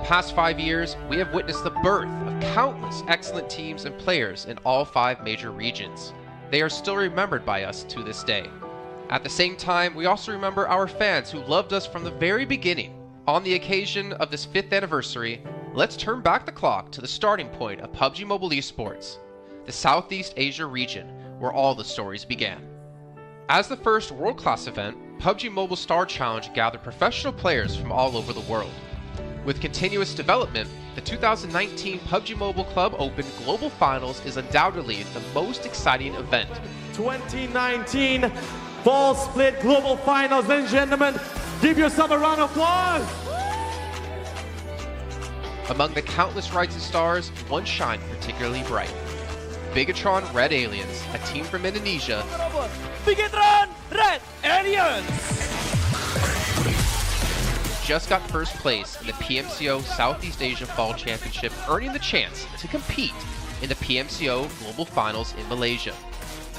past 5 years, we have witnessed the birth of countless excellent teams and players in all 5 major regions. They are still remembered by us to this day. At the same time, we also remember our fans who loved us from the very beginning. On the occasion of this 5th anniversary, let's turn back the clock to the starting point of PUBG Mobile Esports, the Southeast Asia region, where all the stories began. As the first world-class event, PUBG Mobile Star Challenge gathered professional players from all over the world. With continuous development, the 2019 PUBG Mobile Club Open Global Finals is undoubtedly the most exciting event. 2019 Fall Split Global Finals, ladies and gentlemen, give yourself a round of applause! Among the countless rising stars, one shined particularly bright. Bigatron Red Aliens, a team from Indonesia, Bigatron Red Aliens! just got first place in the PMCO Southeast Asia Fall Championship, earning the chance to compete in the PMCO Global Finals in Malaysia.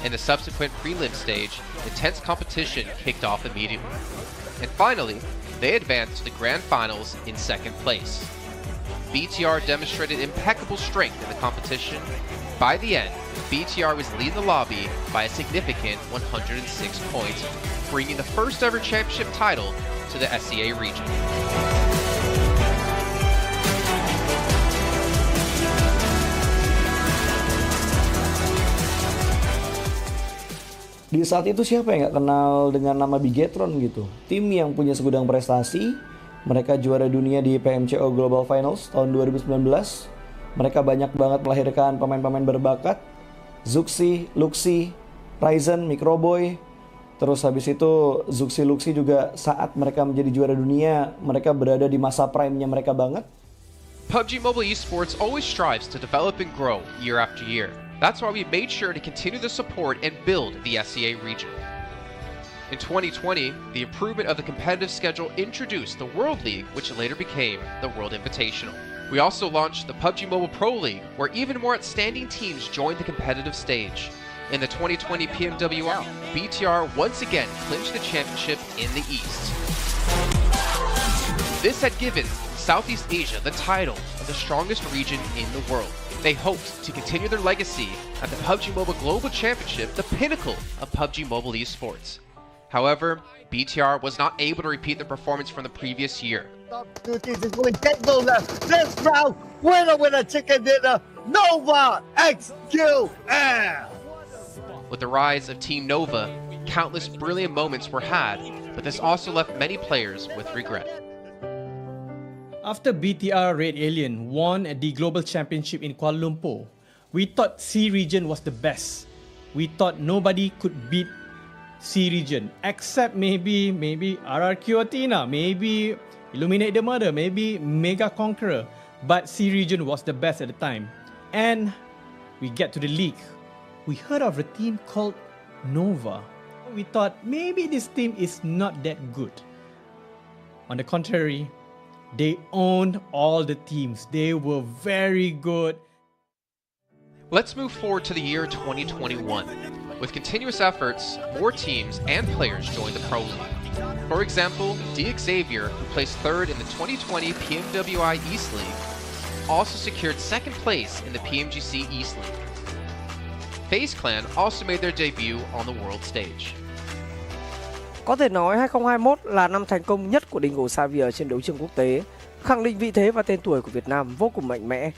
In the subsequent prelim stage, intense competition kicked off immediately. And finally, they advanced to the Grand Finals in 2nd place. BTR demonstrated impeccable strength in the competition. By the end, BTR was leading the lobby by a significant 106 points, bringing the first ever championship title to the SEA region. Di saat itu siapa yang nggak kenal dengan nama Bigatron gitu? Tim yang punya segudang prestasi, mereka juara dunia di PMCO Global Finals tahun 2019. Mereka banyak banget melahirkan pemain-pemain berbakat, Zuxi, Luxi, Ryzen, Microboy. Terus habis itu Zuxi, Luxi juga saat mereka menjadi juara dunia, mereka berada di masa prime-nya mereka banget. PUBG Mobile Esports always strives to develop and grow year after year. That's why we made sure to continue the support and build the SEA region. In 2020, the improvement of the competitive schedule introduced the World League, which later became the World Invitational. We also launched the PUBG Mobile Pro League, where even more outstanding teams joined the competitive stage. In the 2020 PMWL, BTR once again clinched the championship in the East. This had given Southeast Asia the title of the strongest region in the world. They hoped to continue their legacy at the PUBG Mobile Global Championship, the pinnacle of PUBG Mobile Esports. However, BTR was not able to repeat the performance from the previous year. Top 2 teams is going to get those this round. Winner with a chicken dinner, Nova XQL. With the rise of Team Nova, countless brilliant moments were had, but this also left many players with regret. After BTR Red Alien won at the Global Championship in Kuala Lumpur, we thought C region was the best. We thought nobody could beat C region except maybe RRQ Athena, maybe Illuminate the Murder, maybe Mega Conqueror, but C region was the best at the time. And we get to the league. We heard of a team called Nova. We thought maybe this team is not that good. On the contrary, they owned all the teams. They were very good. Let's move forward to the year 2021. With continuous efforts, more teams and players joined the Pro League. For example, Xavier, who placed 3rd in the 2020 PMWI East League, also secured 2nd place in the PMGC East League. FaZe Clan also made their debut on the world stage. Có thể nói 2021 là năm thành công nhất của Dingo Xavier trên đấu trường quốc tế, khẳng định vị thế và tên tuổi của Việt Nam vô cùng mạnh mẽ.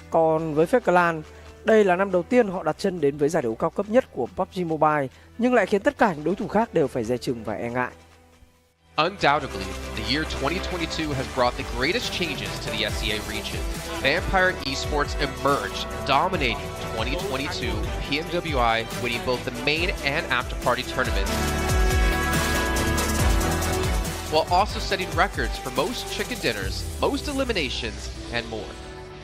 Còn với FaZe Clan, đây là năm đầu tiên họ đặt chân đến với giải đấu cao cấp nhất của PUBG Mobile, nhưng lại khiến tất cả những đối thủ khác đều phải dè chừng và e ngại. Undoubtedly, the year 2022 has brought the greatest changes to the SEA region. Vampire Esports emerged, dominating 2022 PMWI, winning both the main and after-party tournaments, while also setting records for most chicken dinners, most eliminations, and more.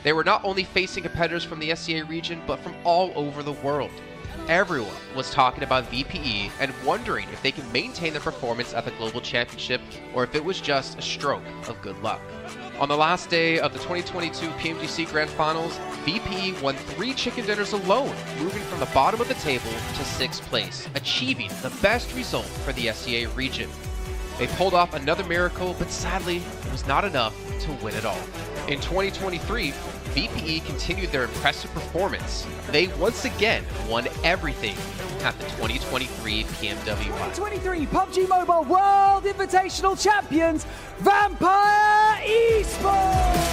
They were not only facing competitors from the SEA region, but from all over the world. Everyone was talking about VPE and wondering if they can maintain their performance at the Global Championship or if it was just a stroke of good luck. On the last day of the 2022 PMGC Grand Finals, VPE won 3 chicken dinners alone, moving from the bottom of the table to 6th place, achieving the best result for the SEA region. They pulled off another miracle, but sadly, it was not enough to win it all. In 2023, VPE continued their impressive performance. They once again won everything at the 2023 PMWI. 2023 PUBG Mobile World Invitational Champions, Vampire Esports!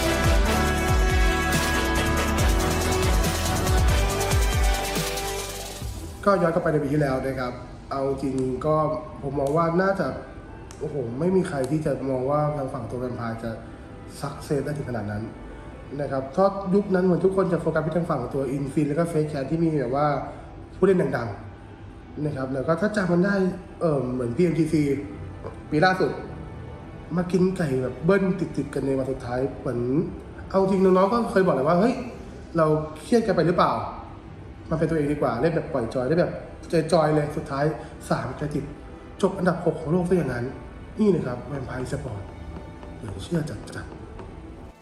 ก็ย้อนกลับไปในปีที่แล้วนะครับเอาจริงก็ผมมองว่าน่าจะโอ้โหไม่มีใครที่จะมองว่าทางฝั่งตัวแวมไพร์จะซักเซสได้ถึงขนาดนั้นนะครับเพราะยุคนั้นเหมือนทุกคนจะโฟกัสไปทางฝั่งตัวอินฟินแล้วก็เฟซแชทที่มีแบบว่าผู้เล่นดังๆนะครับแล้วก็ถ้าจำมันได้เหมือน PMGC ปีล่าสุดมากินไก่แบบเบิ้ลติดๆกันในวันสุดท้ายเหมือนเอาจริงน้องๆก็เคยบอกเลยว่าเฮ้ยเราเครียดกันไปหรือเปล่ามันเป็นตัวเองดีกว่าเล่นแบบปล่อยจอยได้แบบจอยเลยสุดท้าย3 จะติดจบอันดับ 6 ของโลกซะอย่างนั้นนี่นะครับแวมไพร์สปอร์ตเดี๋ยวเชื่อจัด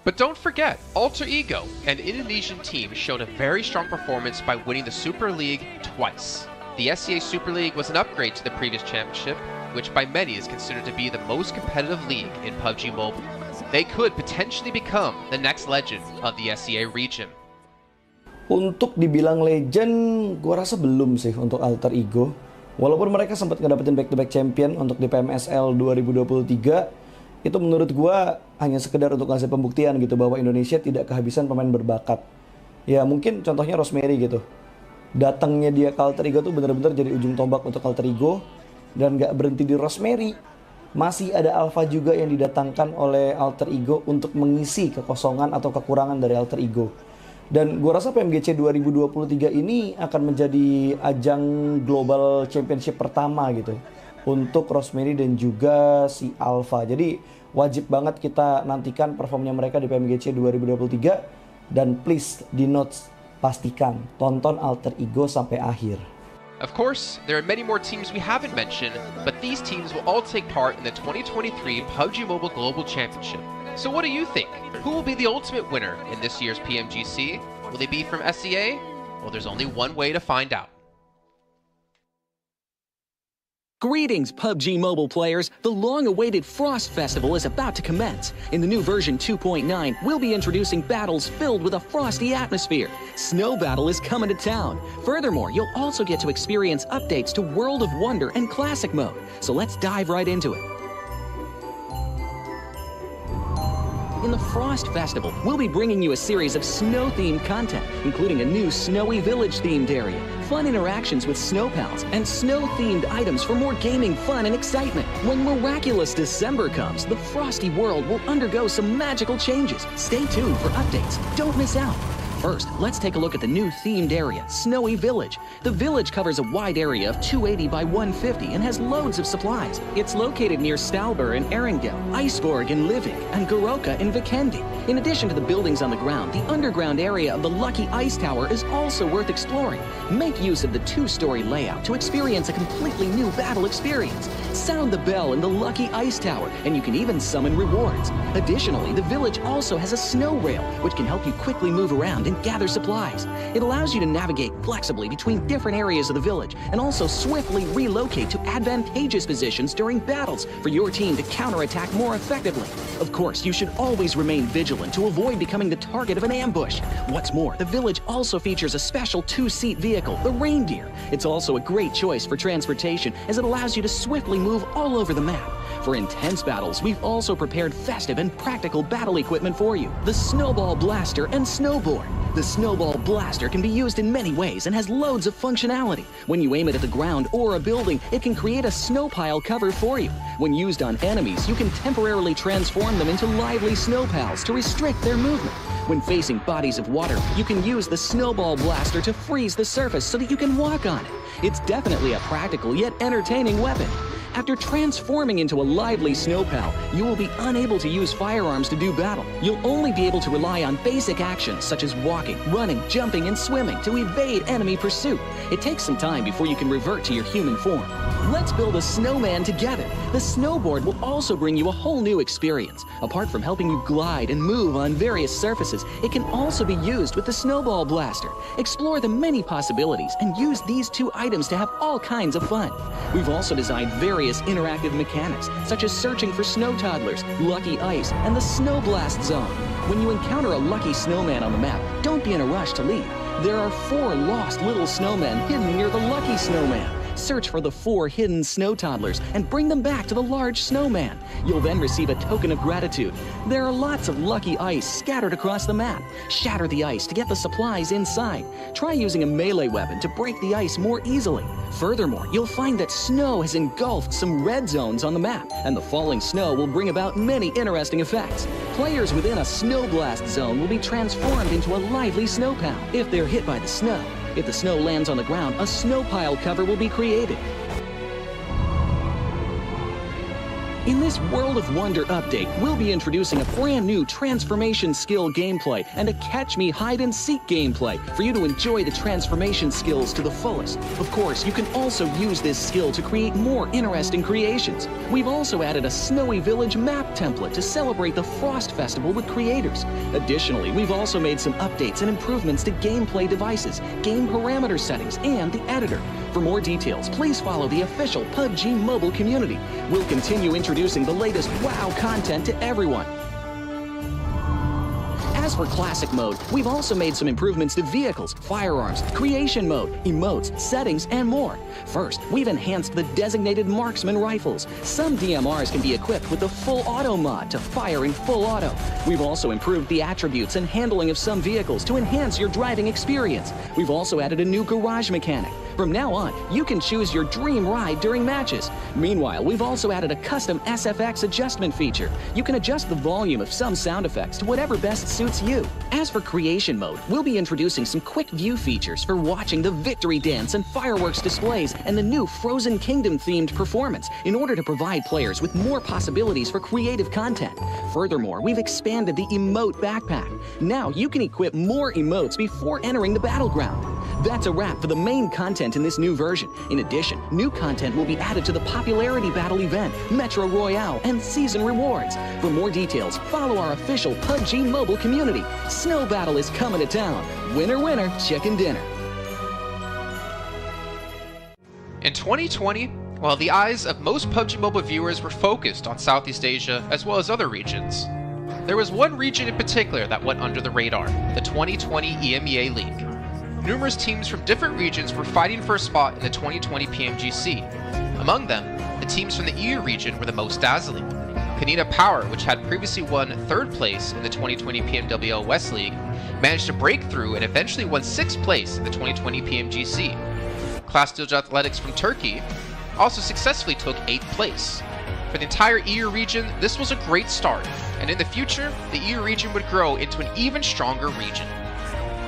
But don't forget, Alter Ego, an Indonesian team, showed a very strong performance by winning the Super League twice. The SCA Super League was an upgrade to the previous championship, which by many is considered to be the most competitive league in PUBG Mobile. They could potentially become the next legend of the SCA region. Untuk dibilang legend, gue rasa belum sih untuk Alter Ego. Walaupun mereka sempat ngedapetin back-to-back champion untuk di PMSL 2023, itu menurut gue hanya sekedar untuk ngasih pembuktian gitu bahwa Indonesia tidak kehabisan pemain berbakat. Ya mungkin contohnya Rosemary gitu. Datangnya dia ke Alter Ego tuh bener-bener jadi ujung tombak untuk Alter Ego. Dan gak berhenti di Rosemary. Masih ada Alpha juga yang didatangkan oleh Alter Ego untuk mengisi kekosongan atau kekurangan dari Alter Ego. Dan gue rasa PMGC 2023 ini akan menjadi ajang global championship pertama gitu untuk Rosemary dan juga si Alpha. Jadi wajib banget kita nantikan performnya mereka di PMGC 2023 dan please di notes pastikan tonton Alter Ego sampai akhir. Of course, there are many more teams we haven't mentioned, but these teams will all take part in the 2023 PUBG Mobile Global Championship. So what do you think? Who will be the ultimate winner in this year's PMGC? Will they be from SCA? Well, there's only one way to find out. Greetings, PUBG Mobile players! The long-awaited Frost Festival is about to commence. In the new version 2.9, we'll be introducing battles filled with a frosty atmosphere. Snow Battle is coming to town. Furthermore, you'll also get to experience updates to World of Wonder and Classic Mode. So let's dive right into it. In the Frost Festival, we'll be bringing you a series of snow-themed content, including a new Snowy Village-themed area, fun interactions with snow pals, and snow-themed items for more gaming fun and excitement. When miraculous December comes, the frosty world will undergo some magical changes. Stay tuned for updates. Don't miss out. First, let's take a look at the new themed area, Snowy Village. The village covers a wide area of 280 by 150 and has loads of supplies. It's located near Stalber in Erringdale, Iceborg in Livik, and Goroka in Vikendi. In addition to the buildings on the ground, the underground area of the Lucky Ice Tower is also worth exploring. Make use of the 2-story layout to experience a completely new battle experience. Sound the bell in the Lucky Ice Tower, and you can even summon rewards. Additionally, the village also has a snow rail, which can help you quickly move around and gather supplies. It allows you to navigate flexibly between different areas of the village and also swiftly relocate to advantageous positions during battles for your team to counterattack more effectively. Of course, you should always remain vigilant to avoid becoming the target of an ambush. What's more, the village also features a special 2-seat vehicle, the Reindeer. It's also a great choice for transportation as it allows you to swiftly move all over the map. For intense battles, we've also prepared festive and practical battle equipment for you. The Snowball Blaster and Snowboard. The Snowball Blaster can be used in many ways and has loads of functionality. When you aim it at the ground or a building, it can create a snow pile cover for you. When used on enemies, you can temporarily transform them into lively snow pals to restrict their movement. When facing bodies of water, you can use the Snowball Blaster to freeze the surface so that you can walk on it. It's definitely a practical yet entertaining weapon. After transforming into a lively snow pal, you will be unable to use firearms to do battle. You'll only be able to rely on basic actions such as walking, running, jumping, and swimming to evade enemy pursuit. It takes some time before you can revert to your human form. Let's build a snowman together. The snowboard will also bring you a whole new experience. Apart from helping you glide and move on various surfaces, it can also be used with the Snowball Blaster. Explore the many possibilities and use these 2 items to have all kinds of fun. We've also designed various various interactive mechanics, such as searching for snow toddlers, lucky ice, and the snow blast zone. When you encounter a lucky snowman on the map, don't be in a rush to leave. There are 4 lost little snowmen hidden near the lucky snowman. Search for the 4 hidden snow toddlers and bring them back to the large snowman. You'll then receive a token of gratitude. There are lots of lucky ice scattered across the map. Shatter the ice to get the supplies inside. Try using a melee weapon to break the ice more easily. Furthermore, you'll find that snow has engulfed some red zones on the map, and the falling snow will bring about many interesting effects. Players within a snow blast zone will be transformed into a lively snow pal if they're hit by the snow. If the snow lands on the ground, a snow pile cover will be created. In this World of Wonder update, we'll be introducing a brand new transformation skill gameplay and a catch me hide and seek gameplay for you to enjoy the transformation skills to the fullest. Of course, you can also use this skill to create more interesting creations. We've also added a Snowy Village map template to celebrate the Frost Festival with creators. Additionally, we've also made some updates and improvements to gameplay devices, game parameter settings, and the editor. For more details, please follow the official PUBG mobile community. We'll continue introducing the latest WoW content to everyone. As for Classic Mode, we've also made some improvements to vehicles, firearms, creation mode, emotes, settings, and more. First, we've enhanced the designated marksman rifles. Some DMRs can be equipped with the full auto mod to fire in full auto. We've also improved the attributes and handling of some vehicles to enhance your driving experience. We've also added a new garage mechanic. From now on, you can choose your dream ride during matches. Meanwhile, we've also added a custom SFX adjustment feature. You can adjust the volume of some sound effects to whatever best suits you. As for creation mode, we'll be introducing some quick view features for watching the victory dance and fireworks displays and the new Frozen Kingdom themed performance in order to provide players with more possibilities for creative content. Furthermore, we've expanded the emote backpack. Now you can equip more emotes before entering the battleground. That's a wrap for the main content in this new version. In addition, new content will be added to the popularity battle event, Metro Royale, and season rewards. For more details, follow our official PUBG mobile community. Snow Battle is coming to town. Winner, winner, chicken dinner. In 2020, while the eyes of most PUBG Mobile viewers were focused on Southeast Asia as well as other regions, there was one region in particular that went under the radar, the 2020 EMEA League. Numerous teams from different regions were fighting for a spot in the 2020 PMGC. Among them, the teams from the EU region were the most dazzling. Kanina Power, which had previously won 3rd place in the 2020 PMWL West League, managed to break through and eventually won 6th place in the 2020 PMGC. Class Dilge Athletics from Turkey also successfully took 8th place. For the entire EU region, this was a great start, and in the future, the EU region would grow into an even stronger region.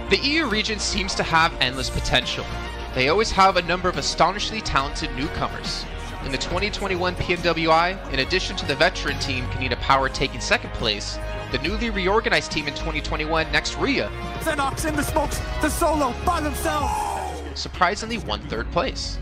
The EU region seems to have endless potential. They always have a number of astonishingly talented newcomers. In the 2021 PMWI, in addition to the veteran team Kanina Power taking 2nd place, the newly reorganized team in 2021, Nextria, Xenox in the smokes, the solo by themselves, surprisingly won 3rd place.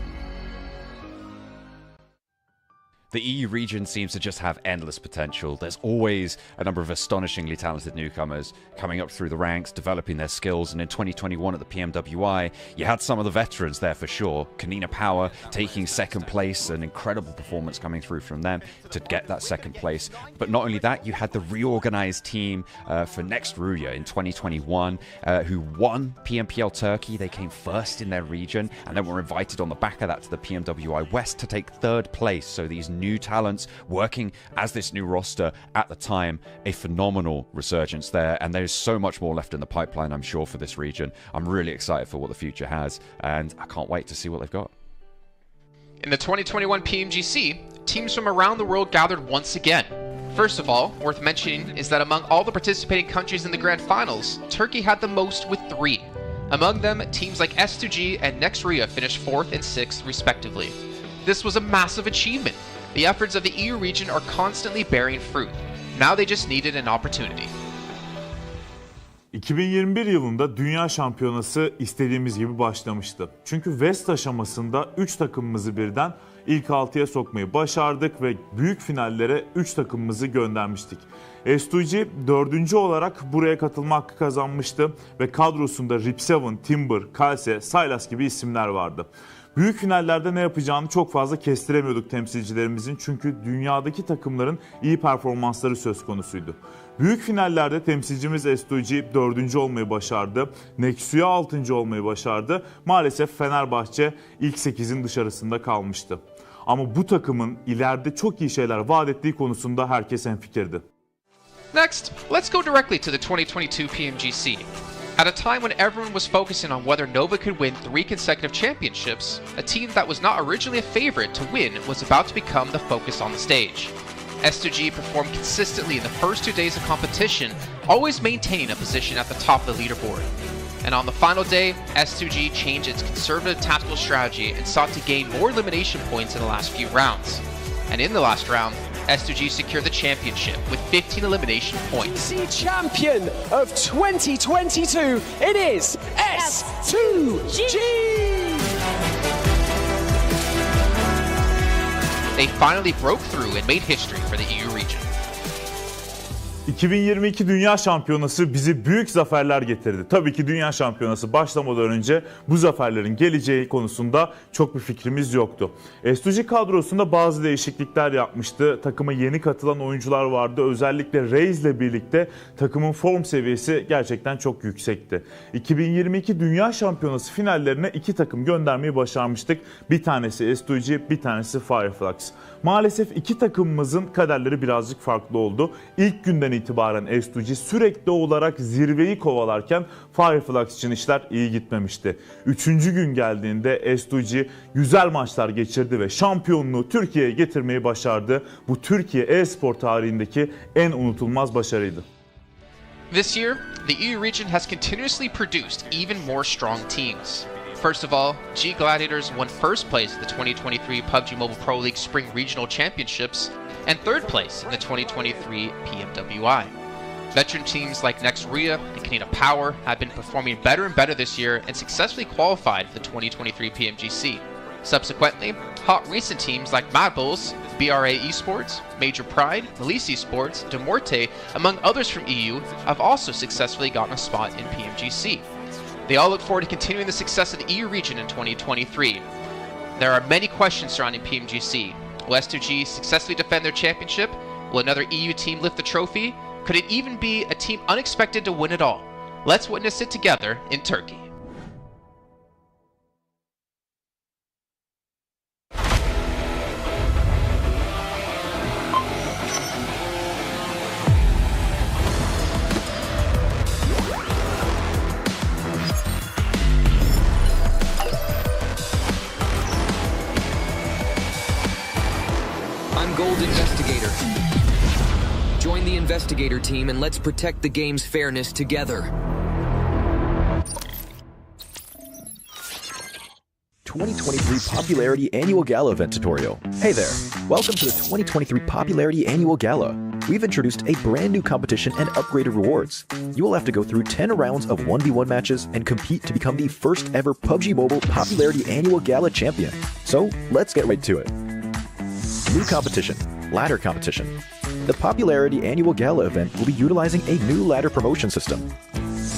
The EU region seems to just have endless potential. There's always a number of astonishingly talented newcomers coming up through the ranks, developing their skills, and in 2021 at the PMWI, you had some of the veterans there for sure. Kanina Power taking 2nd place, an incredible performance coming through from them to get that 2nd place. But not only that, you had the reorganized team for Nextria in 2021 who won PMPL Turkey. They came 1st in their region and then were invited on the back of that to the PMWI West to take 3rd place. So these new talents working as this new roster at the time, a phenomenal resurgence there, and there's so much more left in the pipeline, I'm sure, for this region. I'm really excited for what the future has, and I can't wait to see what they've got. In the 2021 PMGC, teams from around the world gathered once again. First of all, worth mentioning is that among all the participating countries in the grand finals, Turkey had the most with 3. Among them, teams like S2G and Nextria finished 4th and 6th respectively. This was a massive achievement. The efforts of the EU region are constantly bearing fruit. Now they just needed an opportunity. 2021 yılında Dünya Şampiyonası istediğimiz gibi başlamıştı. Çünkü West aşamasında 3 takımımızı birden ilk 6'ya sokmayı başardık ve büyük finallere 3 takımımızı göndermiştik. S2G 4. olarak buraya katılma hakkı kazanmıştı ve kadrosunda Rip7, Timber, Kalse, Sylas gibi isimler vardı. Büyük finallerde ne yapacağını çok fazla kestiremiyorduk temsilcilerimizin çünkü dünyadaki takımların iyi performansları söz konusuydu. Büyük finallerde temsilcimiz S2G 4. olmayı başardı. Nexu'ya 6. olmayı başardı. Maalesef Fenerbahçe ilk 8'in dışarısında kalmıştı. Ama bu takımın ileride çok iyi şeyler vaat ettiği konusunda herkes hemfikirdi. Next, let's go directly to the 2022 PMGC. At a time when everyone was focusing on whether Nova could win 3 consecutive championships, a team that was not originally a favorite to win was about to become the focus on the stage. S2G performed consistently in the first 2 days of competition, always maintaining a position at the top of the leaderboard. And on the final day, S2G changed its conservative tactical strategy and sought to gain more elimination points in the last few rounds. And in the last round, S2G secured the championship with 15 elimination points. Champion of 2022, it is S2G! They finally broke through and made history for the EU region. 2022 Dünya Şampiyonası bizi büyük zaferler getirdi. Tabii ki Dünya Şampiyonası başlamadan önce bu zaferlerin geleceği konusunda çok bir fikrimiz yoktu. S2G kadrosunda bazı değişiklikler yapmıştı. Takıma yeni katılan oyuncular vardı. Özellikle Reis ile birlikte takımın form seviyesi gerçekten çok yüksekti. 2022 Dünya Şampiyonası finallerine 2 takım göndermeyi başarmıştık. Bir tanesi S2G, bir tanesi Fireflux. Maalesef 2 takımımızın kaderleri birazcık farklı oldu. İlk günden itibaren S2G sürekli olarak zirveyi kovalarken Fireflux için işler iyi gitmemişti. 3. gün geldiğinde S2G güzel maçlar geçirdi ve şampiyonluğu Türkiye'ye getirmeyi başardı. Bu Türkiye e-spor tarihindeki en unutulmaz başarıydı. This year, the EU region has continuously produced even more strong teams. First of all, G Gladiators won first place at the 2023 PUBG Mobile Pro League Spring Regional Championships and third place in the 2023 PMWI. Veteran teams like Nexuria and Canada Power have been performing better and better this year and successfully qualified for the 2023 PMGC. Subsequently, hot recent teams like Mad Bulls, BRA Esports, Major Pride, Melise Esports, Demorte, among others from EU, have also successfully gotten a spot in PMGC. They all look forward to continuing the success of the EU region in 2023. There are many questions surrounding PMGC. Will S2G successfully defend their championship? Will another EU team lift the trophy? Could it even be a team unexpected to win it all? Let's witness it together in Turkey. Gold Investigator. Join the Investigator team and let's protect the game's fairness together. 2023 Popularity Annual Gala event tutorial. Hey there, welcome to the 2023 Popularity Annual Gala. We've introduced a brand new competition and upgraded rewards. You will have to go through 10 rounds of 1v1 matches and compete to become the first ever PUBG Mobile Popularity Annual Gala champion. So let's get right to it. New competition, ladder competition. The Popularity Annual Gala event will be utilizing a new ladder promotion system.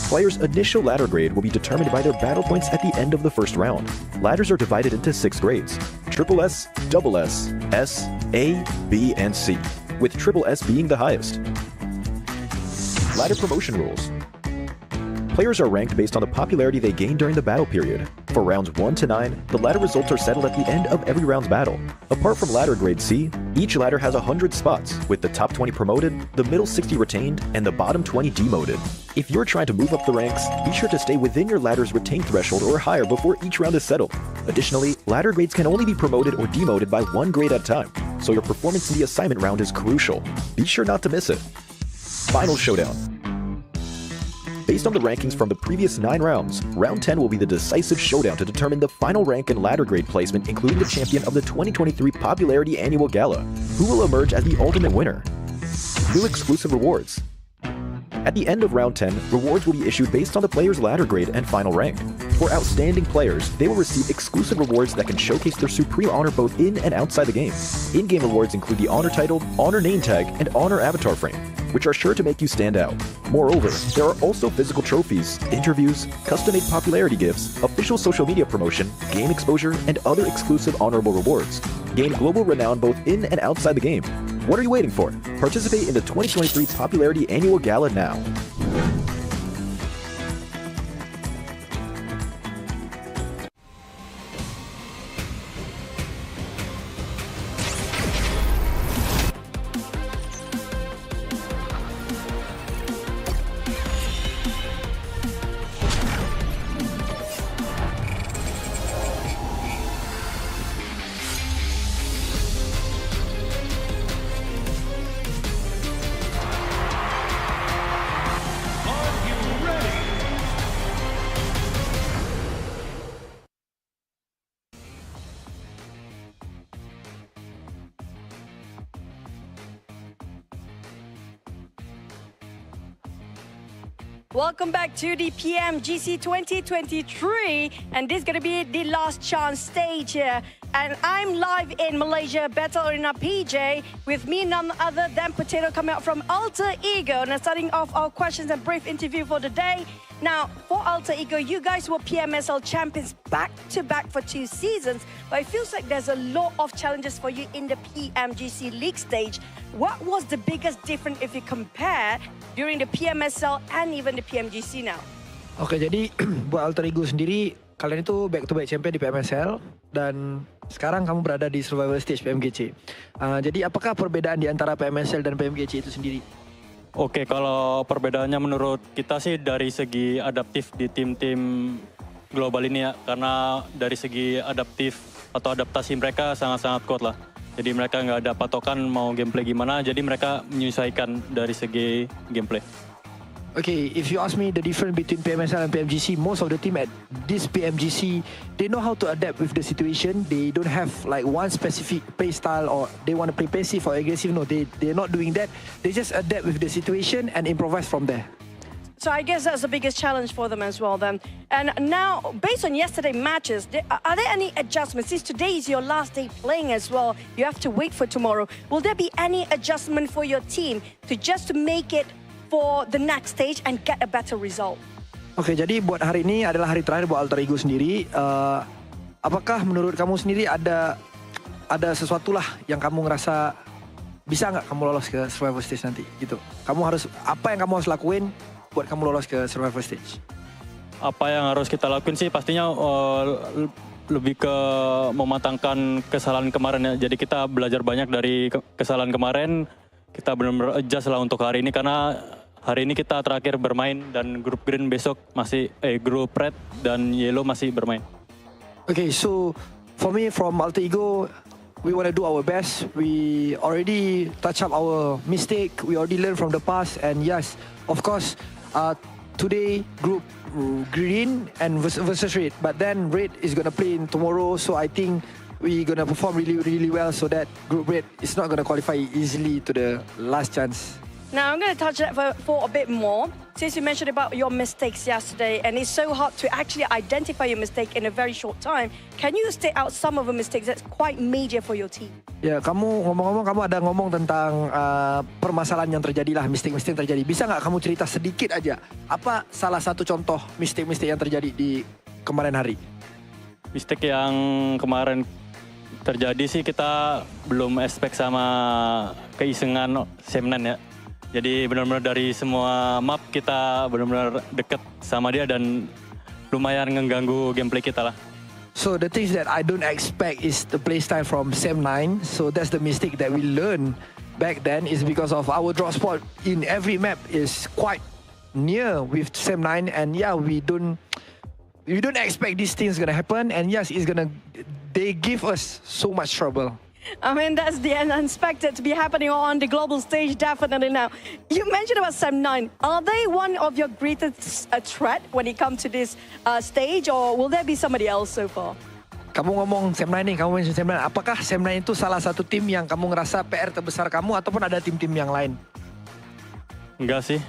Players' initial ladder grade will be determined by their battle points at the end of the first round. Ladders are divided into 6 grades: Triple S, Double S, S, A, B, and C, with Triple S being the highest. Ladder promotion rules. Players are ranked based on the popularity they gain during the battle period. For rounds 1 to 9, the ladder results are settled at the end of every round's battle. Apart from ladder grade C, each ladder has 100 spots, with the top 20 promoted, the middle 60 retained, and the bottom 20 demoted. If you're trying to move up the ranks, be sure to stay within your ladder's retained threshold or higher before each round is settled. Additionally, ladder grades can only be promoted or demoted by 1 grade at a time, so your performance in the assignment round is crucial. Be sure not to miss it. Final showdown. Based on the rankings from the previous 9 rounds, round 10 will be the decisive showdown to determine the final rank and ladder grade placement, including the champion of the 2023 Popularity Annual Gala, who will emerge as the ultimate winner. New exclusive rewards. At the end of round 10, rewards will be issued based on the player's ladder grade and final rank. For outstanding players, they will receive exclusive rewards that can showcase their supreme honor both in and outside the game. In-game rewards include the honor title, honor name tag, and honor avatar frame, which are sure to make you stand out. Moreover, there are also physical trophies, interviews, custom-made popularity gifts, a official social media promotion, game exposure, and other exclusive honorable rewards. Gain global renown both in and outside the game. What are you waiting for? Participate in the 2023 Popularity Annual Gala now. Welcome back to the PMGC 2023, and this is going to be the last chance stage here. And I'm live in Malaysia, Battle Arena PJ, with me none other than Potato coming out from Alter Ego. Now starting off our questions and brief interview for the day. Now, for Alter Ego, you guys were PMSL champions back-to-back for 2 seasons, but it feels like there's a lot of challenges for you in the PMGC League stage. What was the biggest difference if you compare during the PMSL and even the PMGC now? Oke, jadi buat Alter Ego sendiri, kalian itu back-to-back champion di PMSL dan sekarang kamu berada di survival stage PMGC. Jadi apakah perbedaan di antara PMSL dan PMGC itu sendiri? Oke, kalau perbedaannya menurut kita sih dari segi adaptif di tim-tim global ini ya. Karena dari segi adaptif atau adaptasi mereka sangat-sangat kuat lah. Jadi mereka nggak ada patokan mau gameplay gimana, jadi mereka menyesuaikan dari segi gameplay. Okay, if you ask me the difference between PMSL and PMGC, most of the team at this PMGC, they know how to adapt with the situation. They don't have like one specific play style or they want to play passive or aggressive. No, they're not doing that. They just adapt with the situation and improvise from there. So I guess that's the biggest challenge for them as well then. And now, based on yesterday's matches, are there any adjustments? Since today is your last day playing as well, you have to wait for tomorrow. Will there be any adjustment for your team to just make it for the next stage and get a better result? Oke, jadi buat hari ini adalah hari terakhir buat Alter Ego sendiri. Apakah menurut kamu sendiri ada sesuatu lah yang kamu ngerasa bisa nggak kamu lolos ke survival stage nanti gitu? Apa yang kamu harus lakuin buat kamu lolos ke survival stage? Apa yang harus kita lakuin sih pastinya lebih ke mematangkan kesalahan kemarin ya. Jadi kita belajar banyak dari kesalahan kemarin. Kita benar-benar adjust lah untuk hari ini karena hari ini kita terakhir bermain dan grup green besok masih grup red dan yellow masih bermain. Okay, so for me from Alter Ego, we want to do our best. We already touch up our mistake. We already learn from the past, and yes, of course, today group green and versus red, but then red is gonna play in tomorrow. So I think we're gonna perform really well so that group red is not gonna qualify easily to the last chance. Now I'm going to touch that for a bit more. Since you mentioned about your mistakes yesterday, and it's so hard to actually identify your mistake in a very short time, can you state out some of the mistakes that's quite major for your team? Ya, kamu ngomong-ngomong, kamu ada ngomong tentang permasalahan yang terjadi lah, mistake-mistake terjadi. Bisa nggak kamu cerita sedikit aja, apa salah satu contoh mistake-mistake yang terjadi di kemarin hari? Mistake yang kemarin terjadi sih kita belum expect sama keisengan Semnan ya. Jadi benar-benar dari semua map kita benar-benar deket sama dia dan lumayan mengganggu gameplay kita lah. So the things that I don't expect is the playstyle from Sem9. So that's the mistake that we learned back then is because of our drop spot in every map is quite near with Sem9, and yeah, we don't expect these things gonna happen, and yes, they give us so much trouble. I mean, that's the unexpected to be happening on the global stage, definitely now. You mentioned about Sem9. Are they one of your greatest threat when it comes to this stage, or will there be somebody else so far? Kamu ngomong Sem9 nih, kamu mention Sem9. Apakah Sem9 itu salah satu tim yang kamu ngerasa PR terbesar kamu, ataupun ada tim-tim yang lain? Enggak sih.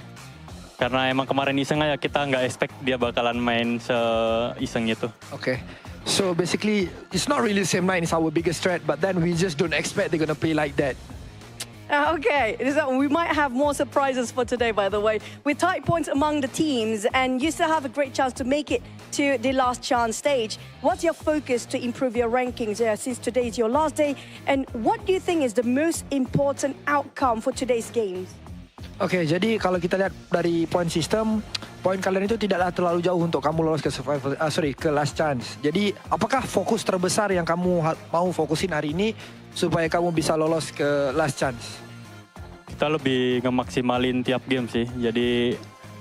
Karena emang kemarin iseng aja, kita nggak expect dia bakalan main se-iseng itu. Oke. So basically, it's not really Sem9 is our biggest threat, but then we just don't expect they're gonna play like that. Okay, so we might have more surprises for today, by the way. With tight points among the teams, and you still have a great chance to make it to the last chance stage. What's your focus to improve your rankings since today is your last day? And what do you think is the most important outcome for today's games? Okay, jadi kalau kita lihat dari point system, poin kalian itu tidaklah terlalu jauh untuk kamu lolos ke ke last chance. Jadi, apakah fokus terbesar yang kamu mau fokusin hari ini supaya kamu bisa lolos ke last chance? Kita lebih ngemaksimalin tiap game sih. Jadi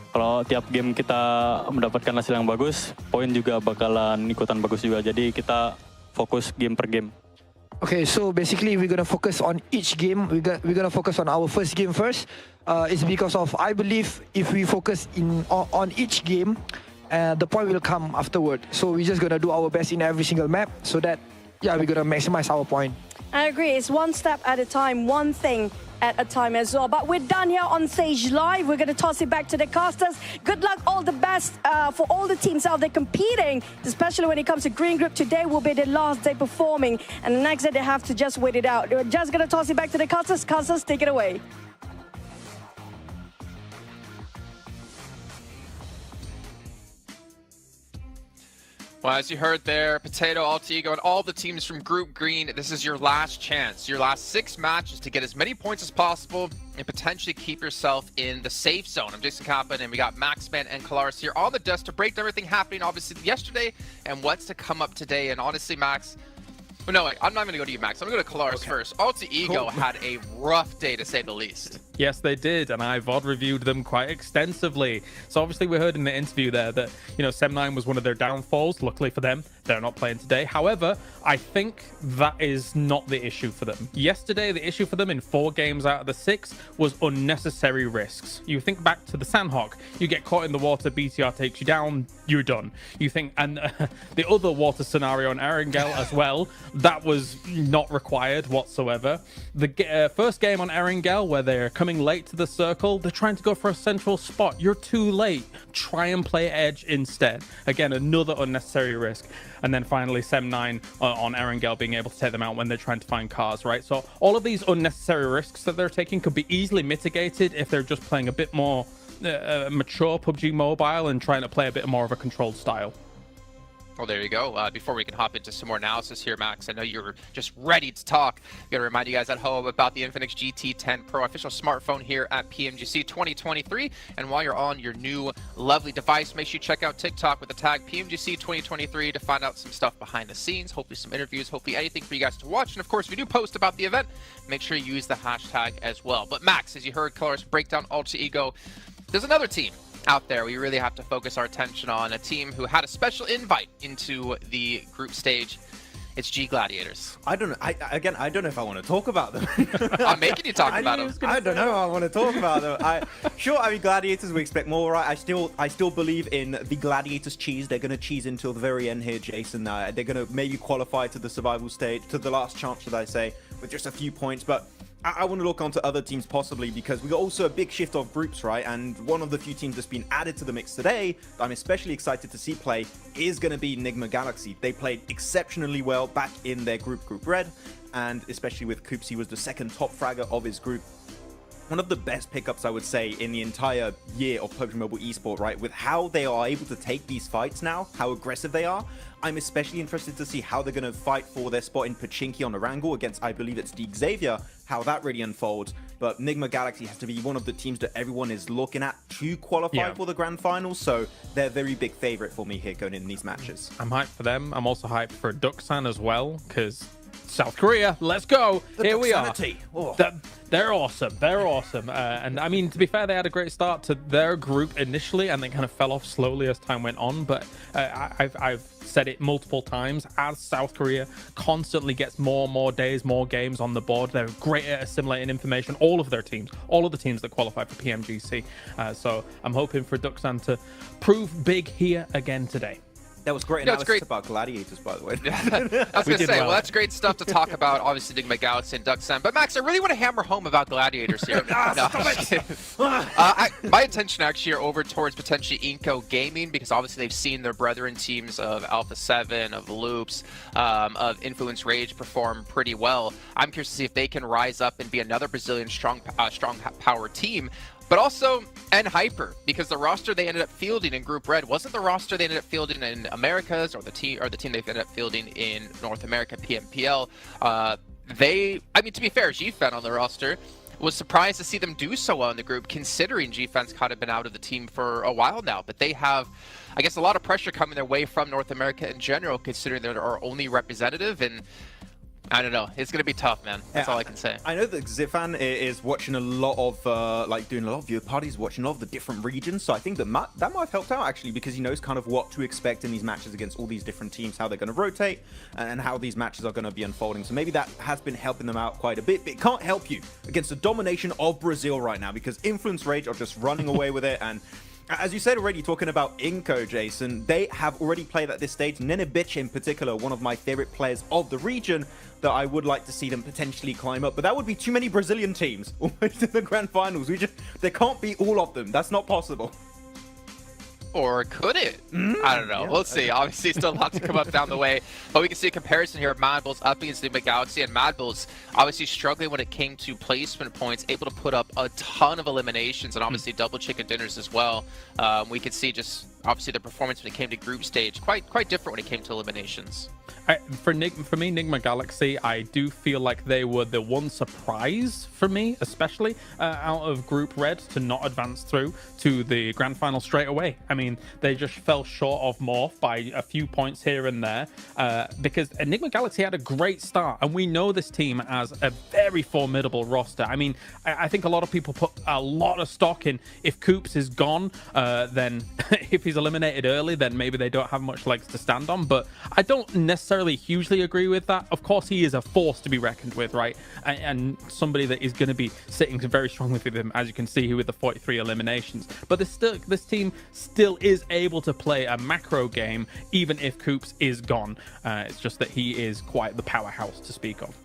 kalau tiap game kita mendapatkan hasil yang bagus, poin juga bakalan ikutan bagus juga. Jadi kita fokus game per game. Okay, so basically we're gonna focus on each game. We're gonna focus on our first game first. It's because of I believe if we focus on each game, the point will come afterward. So we're just gonna do our best in every single map so that we're gonna maximize our point. I agree. It's one step at a time, one thing at a time as well. But we're done here on Stage Live. We're going to toss it back to the casters. Good luck, all the best for all the teams out there competing, especially when it comes to Green Group. Today will be the last day performing, and the next day they have to just wait it out. We're just going to toss it back to the casters. Casters, take it away. Well, as you heard there, Potato, Alter Ego, and all the teams from Group Green, this is your last chance. Your last 6 matches to get as many points as possible and potentially keep yourself in the safe zone. I'm Jason Kappa, and we got Maxman and Kalaris here on the desk to break down everything happening, obviously, yesterday and what's to come up today. And honestly, Max, well, no, I'm not going to go to you, Max. I'm going to go to Kalaris first. Alter Ego had a rough day, to say the least. Yes, they did, and I VOD reviewed them quite extensively. So obviously we heard in the interview there that, you know, Sem9 was one of their downfalls. Luckily for them, they're not playing today. However, I think that is not the issue for them. Yesterday, the issue for them in 4 games out of the 6 was unnecessary risks. You think back to the Sandhawk, you get caught in the water, BTR takes you down, you're done. You think, and the other water scenario in Erangel as well, that was not required whatsoever. The first game on Erangel, where they're coming late to the circle, they're trying to go for a central spot. You're too late. Try and play edge instead. Again, another unnecessary risk. And then finally, Sem9 on Erangel being able to take them out when they're trying to find cars, right? So all of these unnecessary risks that they're taking could be easily mitigated if they're just playing a bit more mature PUBG Mobile and trying to play a bit more of a controlled style. Well, there you go. Before we can hop into some more analysis here, Max, I know you're just ready to talk. Got to remind you guys at home about the Infinix GT10 Pro official smartphone here at PMGC 2023. And while you're on your new lovely device, make sure you check out TikTok with the tag PMGC 2023 to find out some stuff behind the scenes, hopefully some interviews, hopefully anything for you guys to watch. And of course, if you do post about the event, make sure you use the hashtag as well. But Max, as you heard Kalaris break down Alter Ego, there's another team out there we really have to focus our attention on, a team who had a special invite into the group stage. It's G Gladiators. I don't know. I don't know if I want to talk about them. I'm making you talk about them. I don't know if I want to talk about them. I mean, Gladiators, we expect more, right? I still believe in the Gladiators cheese. They're going to cheese until the very end here, Jason. They're going to maybe qualify to the survival stage, to the last chance, should I say, with just a few points. But I want to look onto other teams possibly, because we got also a big shift of groups, right? And one of the few teams that's been added to the mix today that I'm especially excited to see play is going to be Enigma Galaxy. They played exceptionally well back in their Group Red, and especially with Coops, he was the second top fragger of his group. One of the best pickups, I would say, in the entire year of PUBG Mobile eSport, right? With how they are able to take these fights now, how aggressive they are. I'm especially interested to see how they're going to fight for their spot in Pachinki on Erangel against, I believe it's Deeg Xavier, how that really unfolds. But Enigma Galaxy has to be one of the teams that everyone is looking at to qualify for the grand finals, so they're a very big favorite for me here going in these matches. I'm hyped for them. I'm also hyped for Duxan as well, because South Korea, let's go. Here we are. Oh. They're awesome. They're awesome. And I mean, to be fair, they had a great start to their group initially, and they kind of fell off slowly as time went on. But I've said it multiple times, as South Korea constantly gets more and more days, more games on the board, they're great at assimilating information. All of their teams, all of the teams that qualify for PMGC. So I'm hoping for Duxan to prove big here again today. That was great analysis about gladiators, by the way. I was going to say, well, that's great stuff to talk about, obviously, Enigma Galaxy and Duxan. But, Max, I really want to hammer home about gladiators here. My attention, actually, are over towards potentially Inco Gaming, because obviously they've seen their brethren teams of Alpha 7, of Loops, of Influence Rage perform pretty well. I'm curious to see if they can rise up and be another Brazilian strong power team. But also Hyper, because the roster they ended up fielding in Group Red wasn't the roster they ended up fielding in Americas, or the team they ended up fielding in North America PMPL. I mean, to be fair, GFan on the roster was surprised to see them do so well in the group, considering GFan's kind of been out of the team for a while now. But they have, I guess, a lot of pressure coming their way from North America in general, considering they're our only representative. And I don't know. It's going to be tough, man. That's all I can say. I know that Zifan is watching a lot of, doing a lot of viewer parties, watching a lot of the different regions. So I think that might have helped out, actually, because he knows kind of what to expect in these matches against all these different teams, how they're going to rotate, and how these matches are going to be unfolding. So maybe that has been helping them out quite a bit. But it can't help you against the domination of Brazil right now, because Influence Rage are just running away with it. And as you said already, talking about Inco, Jason, they have already played at this stage. Nenebich in particular, one of my favorite players of the region, that I would like to see them potentially climb up. But that would be too many Brazilian teams almost in the grand finals. They can't be all of them. That's not possible. Or could it? I don't know. Yeah. We'll see. Obviously, still a lot to come up down the way. But we can see a comparison here of Mad Bulls up against Enigma Galaxy. And Mad Bulls obviously struggling when it came to placement points, able to put up a ton of eliminations and obviously double chicken dinners as well. We could see just obviously the performance when it came to group stage quite different when it came to eliminations. For me, Enigma Galaxy, I do feel like they were the one surprise for me, especially out of Group Red, to not advance through to the grand final straight away. I mean, they just fell short of Morph by a few points here and there, because Enigma Galaxy had a great start, and we know this team as a very formidable roster. I mean, I think a lot of people put a lot of stock in if Coops is gone, then if he's eliminated early, then maybe they don't have much legs to stand on. But I don't necessarily hugely agree with that. Of course, he is a force to be reckoned with, right? And somebody that is going to be sitting very strongly with him, as you can see here with the 43 eliminations. But this team still is able to play a macro game, even if Coops is gone. It's just that he is quite the powerhouse to speak of.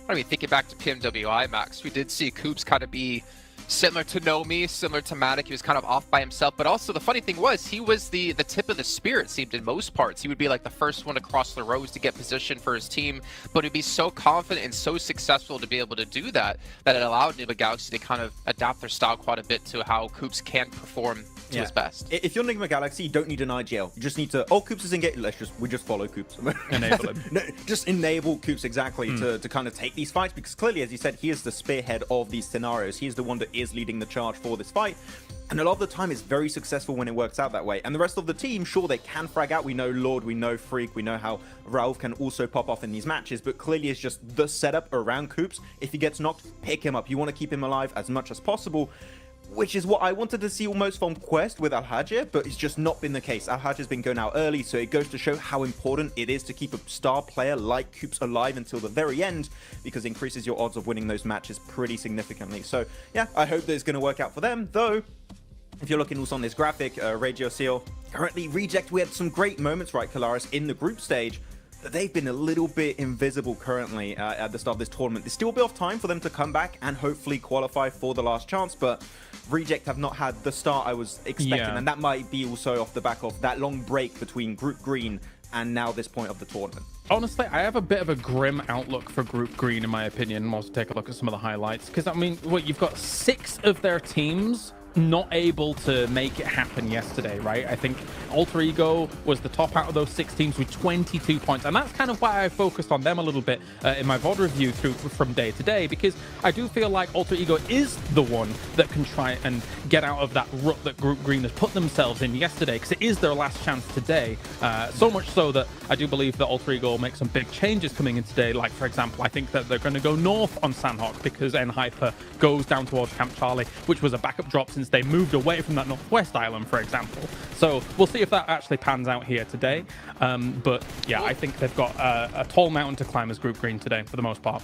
I mean, thinking back to PMWI, Max, we did see Coops kind of be similar to Nomi, similar to Matic. He was kind of off by himself, but also the funny thing was he was the tip of the spear, it seemed, in most parts. He would be like the first one to cross the rows to get position for his team, but he'd be so confident and so successful to be able to do that it allowed Enigma Galaxy to kind of adapt their style quite a bit to how Coops can perform to his best. If you're Enigma Galaxy, you don't need an IGL. You just need to, Coops is engaged, we just follow Coops. Enable him. No, just enable Coops, exactly, to kind of take these fights, because clearly, as you said, he is the spearhead of these scenarios. He is the one that is leading the charge for this fight, and a lot of the time it's very successful when it works out that way. And the rest of the team, sure, they can frag out. We know Lord, we know Freak, we know how Rauf can also pop off in these matches, but clearly it's just the setup around Coops. If he gets knocked, pick him up. You want to keep him alive as much as possible, which is what I wanted to see almost from Quest with Alhaji, but it's just not been the case. Alhaji's been going out early, so it goes to show how important it is to keep a star player like Coops alive until the very end, because it increases your odds of winning those matches pretty significantly. So yeah, I hope that it's going to work out for them, though. If you're looking also on this graphic, Radio Seal, currently Reject, we had some great moments, right, Kalaris, in the group stage, but they've been a little bit invisible currently at the start of this tournament. There's still a bit of time for them to come back and hopefully qualify for the last chance, but Reject have not had the start I was expecting, and that might be also off the back of that long break between Group Green and now this point of the tournament. Honestly, I have a bit of a grim outlook for Group Green, in my opinion. We'll also take a look at some of the highlights, because, I mean, you've got 6 of their teams not able to make it happen yesterday, right? I think Alter Ego was the top out of those 6 teams with 22 points, and that's kind of why I focused on them a little bit in my VOD review from day to day, because I do feel like Alter Ego is the one that can try and get out of that rut that Group Green has put themselves in yesterday, because it is their last chance today. So much so that I do believe that Alter Ego will make some big changes coming in today. Like, for example, I think that they're going to go north on Sandhawk, because Hyper goes down towards Camp Charlie, which was a backup drop since they moved away from that northwest island, for example. So we'll see if that actually pans out here today. But yeah, I think they've got a tall mountain to climb as Group Green today, for the most part.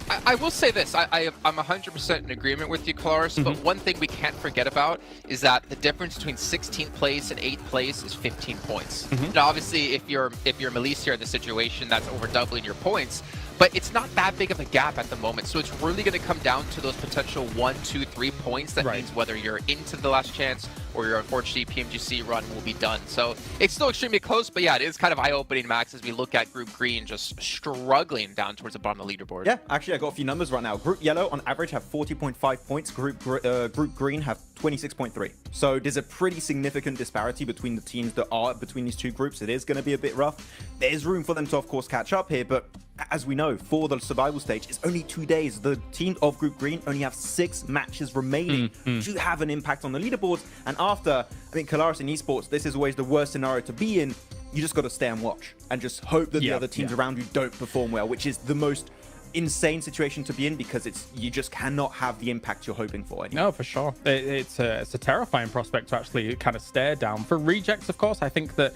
I will say this, I'm 100% in agreement with you, Kalaris, but one thing we can't forget about is that the difference between 16th place and 8th place is 15 points. Now, obviously, if you're Melissa in the situation, that's over doubling your points, but it's not that big of a gap at the moment, so it's really going to come down to those potential 1, 2, 3 points. That means whether you're into the last chance or your unfortunately PMGC run will be done. So it's still extremely close, but yeah, it is kind of eye-opening, Max, as we look at Group Green just struggling down towards the bottom of the leaderboard. Yeah, actually, I got a few numbers right now. Group Yellow, on average, have 40.5 points. Group Green have 26.3. So there's a pretty significant disparity between the teams that are between these two groups. It is going to be a bit rough. There's room for them to, of course, catch up here, but as we know, for the survival stage, it's only 2 days. The team of Group Green only have 6 matches remaining to have an impact on the leaderboards. And after, I mean, Kalaris in esports, this is always the worst scenario to be in. You just got to stay and watch and just hope that the other teams around you don't perform well, which is the most insane situation to be in, because you just cannot have the impact you're hoping for anymore. No, for sure. It's a terrifying prospect to actually kind of stare down. For Rejects, of course, I think that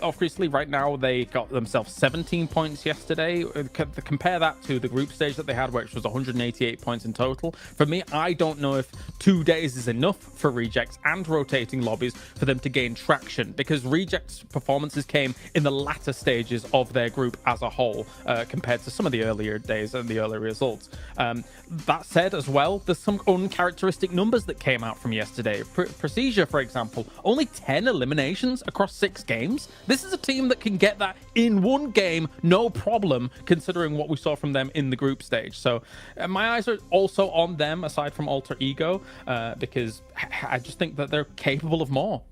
obviously right now they got themselves 17 points yesterday. Compare that to the group stage that they had, which was 188 points in total. For me, I don't know if 2 days is enough for Rejects and rotating lobbies for them to gain traction, because Rejects' performances came in the latter stages of their group as a whole, compared to some of the earlier days and the early results. That said, as well, there's some uncharacteristic numbers that came out from yesterday. Procedure, for example, only 10 eliminations across 6 games. This is a team that can get that in one game, no problem, considering what we saw from them in the group stage. So my eyes are also on them, aside from Alter Ego, because I just think that they're capable of more.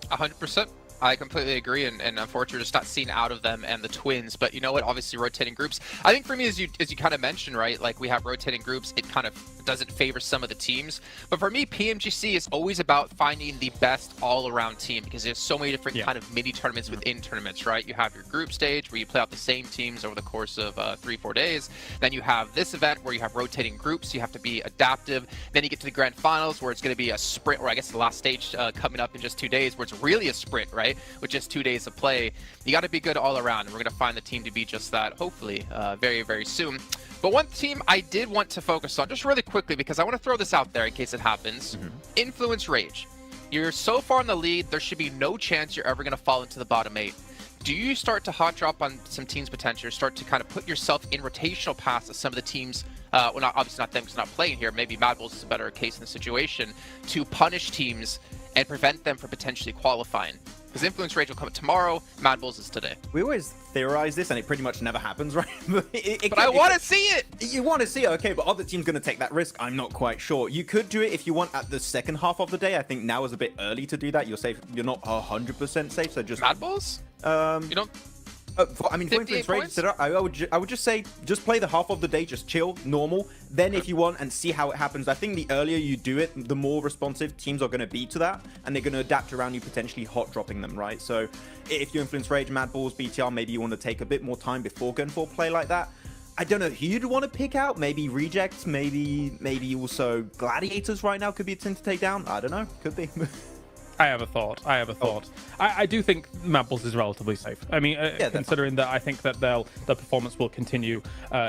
100%. I completely agree, and unfortunately, just not seen out of them and the Twins. But you know what? Obviously, rotating groups. I think for me, as you kind of mentioned, right? Like we have rotating groups. It kind of doesn't favor some of the teams. But for me, PMGC is always about finding the best all-around team, because there's so many different kind of mini tournaments within tournaments, right? You have your group stage where you play out the same teams over the course of 3-4 days. Then you have this event where you have rotating groups. You have to be adaptive. Then you get to the grand finals where it's going to be a sprint, or I guess the last stage coming up in just 2 days, where it's really a sprint, right? With just 2 days of play. You got to be good all around, and we're going to find the team to be just that, hopefully, very, very soon. But one team I did want to focus on, just really quickly, because I want to throw this out there in case it happens. Influence Rage. You're so far in the lead, there should be no chance you're ever going to fall into the bottom 8. Do you start to hot drop on some teams' potential, start to kind of put yourself in rotational paths of some of the teams, well, obviously not them because they're not playing here, maybe Mad Bulls is a better case in the situation, to punish teams and prevent them from potentially qualifying? Because Influence Rage will come tomorrow, Mad Bulls is today. We always theorize this, and it pretty much never happens, right? But I want to see it! You want to see it, okay, but are the teams going to take that risk? I'm not quite sure. You could do it if you want at the second half of the day. I think now is a bit early to do that. You're safe. You're not 100% safe, so just... Mad Bulls? You don't... I mean, for Influence Rage, I would just say, just play the half of the day, just chill, normal. Then if you want, and see how it happens. I think the earlier you do it, the more responsive teams are going to be to that, and they're going to adapt around you potentially hot dropping them, right? So if you Influence Rage, Mad Bulls, BTR, maybe you want to take a bit more time before going for a play like that. I don't know who you'd want to pick out. Maybe Rejects, maybe also Gladiators right now could be a team to take down. I don't know, could be. I have a thought. I do think Mad Bulls is relatively safe. I mean, considering that I think that their performance will continue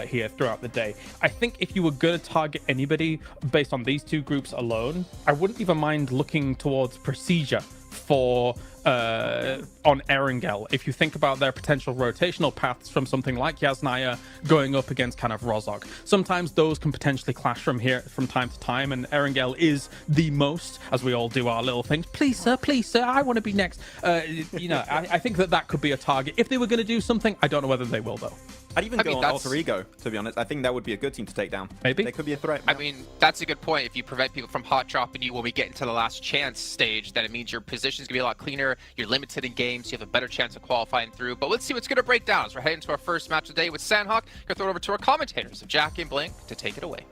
here throughout the day. I think if you were going to target anybody based on these two groups alone, I wouldn't even mind looking towards Procedure for on Erangel. If you think about their potential rotational paths from something like Yasnaya going up against kind of Rozog, sometimes those can potentially clash from time to time, and Erangel is the most, as we all do our little things, please sir, I want to be next. You know, I think that could be a target. If they were going to do something, I don't know whether they will though. I'd even go on Alter Ego, to be honest. I think that would be a good team to take down. Maybe. They could be a threat. I mean, that's a good point. If you prevent people from hot dropping you when we get into the last chance stage, then it means your position's going to be a lot cleaner. You're limited in games. You have a better chance of qualifying through. But let's see what's going to break down as we're heading to our first match of the day with Sandhawk. Going to throw it over to our commentators, Jack and Blink, to take it away.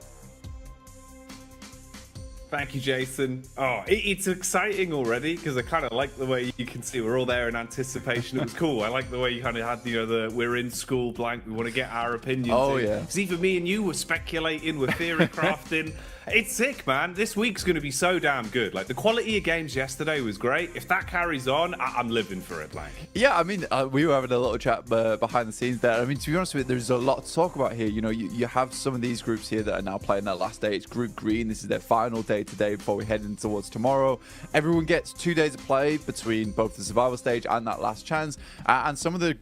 Thank you, Jason. Oh, it's exciting already because I kind of like the way you can see we're all there in anticipation. It was cool. I like the way you kind of had, you know, we're in school blank. We want to get our opinions. Oh, in. yeah. Because even me and you were speculating, we're theory crafting. It's sick, man. This week's going to be so damn good. Like, the quality of games yesterday was great. If that carries on, I'm living for it, Blank. Yeah, I mean, we were having a little chat behind the scenes there. I mean, to be honest with you, there's a lot to talk about here. You know, you have some of these groups here that are now playing their last day. It's Group Green. This is their final day today before we head in towards tomorrow. Everyone gets 2 days of play between both the survival stage and that last chance. And some of the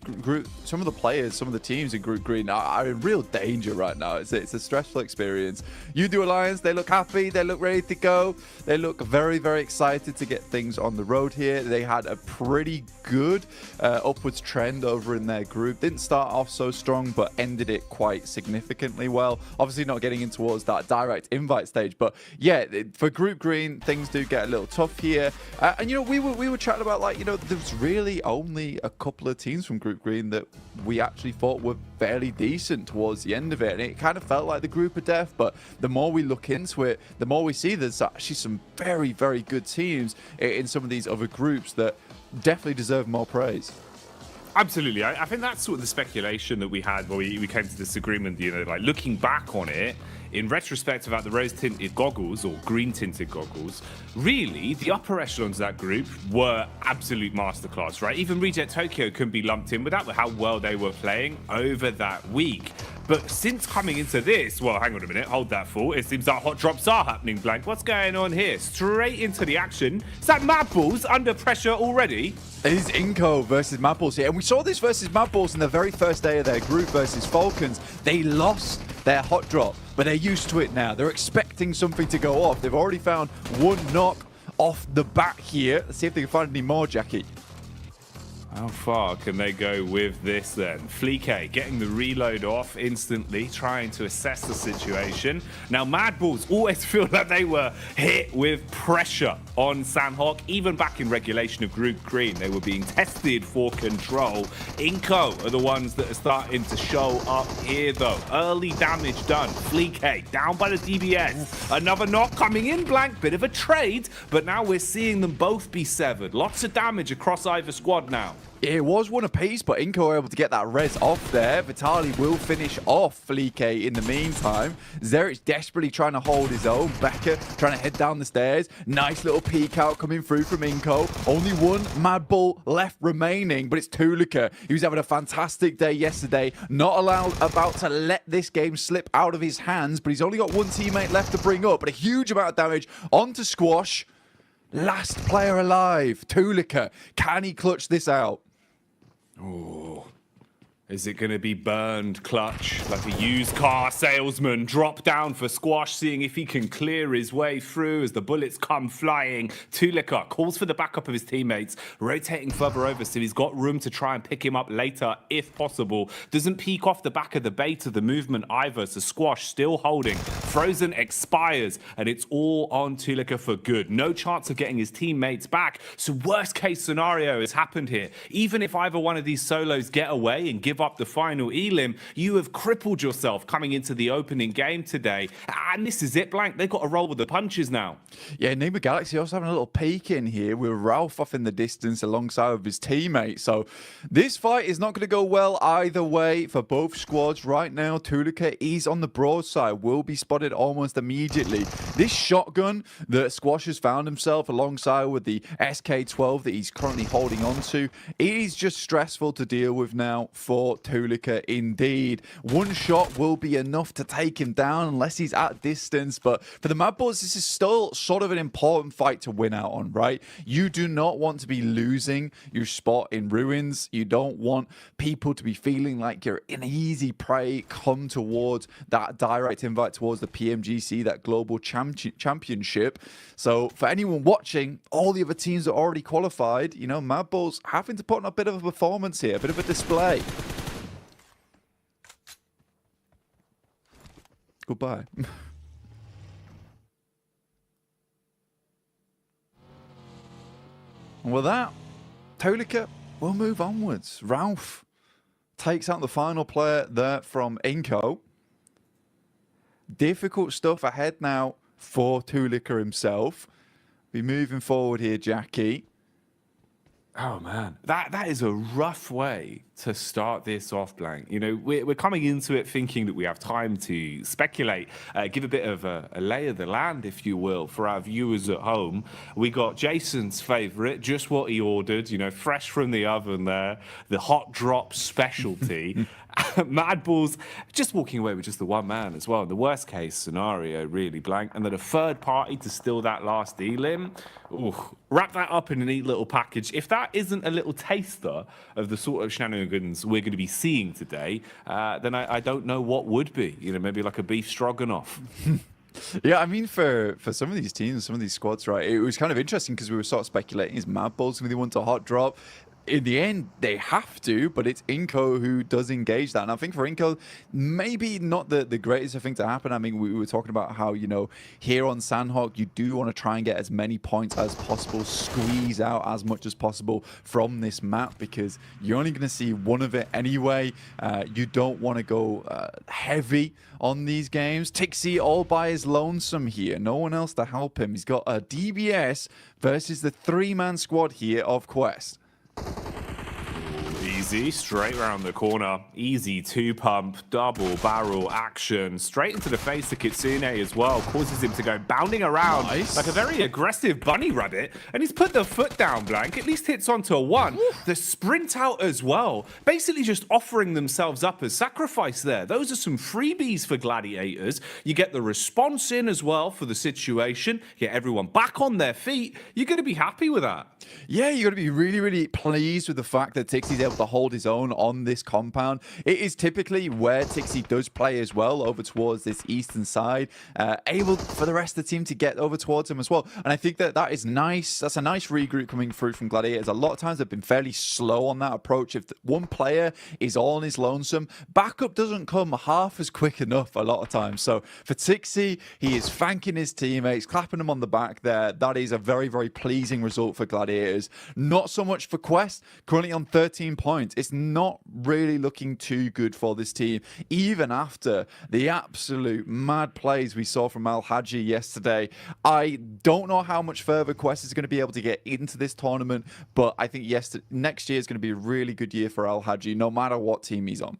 players, some of the teams in Group Green are in real danger right now. It's a stressful experience. U2 Alliance, they look happy. They look ready to go. They look very, very excited to get things on the road here. They had a pretty good upwards trend over in their group. Didn't start off so strong, but ended it quite significantly well. Obviously not getting in towards that direct invite stage, but yeah, for Group Green, things do get a little tough here. And you know, we were chatting about, like, you know, there was really only a couple of teams from Group Green that we actually thought were fairly decent towards the end of it, and it kind of felt like the group of death. But the more we look into it, the more we see there's actually some very, very good teams in some of these other groups that definitely deserve more praise. Absolutely. I think that's sort of the speculation that we had when we came to this agreement. You know, like, looking back on it, in retrospect about the rose-tinted goggles or green-tinted goggles, really, the upper echelons of that group were absolute masterclass, right? Even Reject Tokyo couldn't be lumped in with that, with how well they were playing over that week. But since coming into this, well, hang on a minute, hold that thought. It seems like hot drops are happening, Blank. What's going on here? Straight into the action. Is that Mad Balls under pressure already? It is Inco versus Mad Balls here. And we saw this versus Mad Balls in the very first day of their group versus Falcons. They lost their hot drop, but they're used to it now. They're expecting something to go off. They've already found one knock off the bat here. Let's see if they can find any more, Jackie. How far can they go with this then? Fleek getting the reload off instantly, trying to assess the situation. Now, Mad Balls always feel like they were hit with pressure on Sanhok. Even back in regulation of Group Green, they were being tested for control. Inco are the ones that are starting to show up here, though. Early damage done. Fleek down by the DBS. Another knock coming in, Blank. Bit of a trade, but now we're seeing them both be severed. Lots of damage across either squad now. It was one apiece, but Inco were able to get that res off there. Vitali will finish off Fleek in the meantime. Zerich desperately trying to hold his own. Becker trying to head down the stairs. Nice little peek out coming through from Inco. Only one Mad Bull left remaining, but it's Tulika. He was having a fantastic day yesterday. Not about to let this game slip out of his hands, but he's only got one teammate left to bring up, but a huge amount of damage onto Squash. Last player alive, Tulika. Can he clutch this out? Oh, is it going to be burned clutch like a used car salesman? Drop down for Squash, seeing if he can clear his way through as the bullets come flying. Tulika calls for the backup of his teammates, rotating further over so he's got room to try and pick him up later if possible. Doesn't peek off the back of the bait of the movement either, so Squash still holding. Frozen expires, and it's all on Tulika for good. No chance of getting his teammates back, so worst case scenario has happened here. Even if either one of these solos get away and give up the final elim, you have crippled yourself coming into the opening game today. And this is it, Blank. They've got to roll with the punches now. Yeah, Nima Galaxy also having a little peek in here with Ralph off in the distance alongside of his teammate. So this fight is not going to go well either way for both squads right now. Tulika is on the broadside, will be spotted almost immediately. This shotgun that Squash has found himself alongside with the SK-12 that he's currently holding on to, it is just stressful to deal with now for Tulika indeed. One shot will be enough to take him down unless he's at distance, but for the Mad Bulls, this is still sort of an important fight to win out on, right? You do not want to be losing your spot in Ruins. You don't want people to be feeling like you're an easy prey come towards that direct invite towards the PMGC, that global championship. So for anyone watching, all the other teams that are already qualified, you know, Mad Bulls having to put on a bit of a performance here, a bit of a display. Goodbye. And with that, Tulika will move onwards. Ralph takes out the final player there from Inco. Difficult stuff ahead now for Tulika himself. Be moving forward here, Jackie. Oh man, that is a rough way to start this off, Blank. You know, we're coming into it thinking that we have time to speculate, give a bit of a lay of the land, if you will, for our viewers at home. We got Jason's favourite, just what he ordered, you know, fresh from the oven there, the hot drop specialty. Mad Balls just walking away with just the one man as well. The worst case scenario, really, Blank. And then a third party to steal that last elim. Ooh, wrap that up in a neat little package. If that isn't a little taster of the sort of shenanigans we're going to be seeing today, then I don't know what would be. You know, maybe like a beef stroganoff. Yeah, I mean, for some of these teams, some of these squads, right, it was kind of interesting because we were sort of speculating, is Mad Balls going to be the one to hot drop? In the end, they have to, but it's Inco who does engage that. And I think for Inco, maybe not the greatest thing to happen. I mean, we were talking about how, you know, here on Sandhawk, you do want to try and get as many points as possible, squeeze out as much as possible from this map, because you're only going to see one of it anyway. You don't want to go heavy on these games. Tixie all by his lonesome here. No one else to help him. He's got a DBS versus the three-man squad here of Quest. Easy, straight around the corner. Easy two-pump, double barrel action. Straight into the face of Kitsune as well. Causes him to go bounding around like a very aggressive bunny rabbit. And he's put the foot down, Blank. At least hits onto a one. The sprint out as well. Basically just offering themselves up as sacrifice there. Those are some freebies for Gladiators. You get the response in as well for the situation. Get everyone back on their feet. You're going to be happy with that. Yeah, you got to be really, really pleased with the fact that Tixie's able to hold his own on this compound. It is typically where Tixie does play as well, over towards this eastern side, able for the rest of the team to get over towards him as well. And I think that is nice. That's a nice regroup coming through from Gladiators. A lot of times they've been fairly slow on that approach. If one player is all on his lonesome, backup doesn't come half as quick enough a lot of times. So for Tixie, he is thanking his teammates, clapping them on the back there. That is a very, very pleasing result for Gladiators. Not so much for Quest, currently on 13 points. It's not really looking too good for this team, even after the absolute mad plays we saw from Al Haji yesterday. I don't know how much further Quest is going to be able to get into this tournament, but I think next year is going to be a really good year for Al Haji, no matter what team he's on.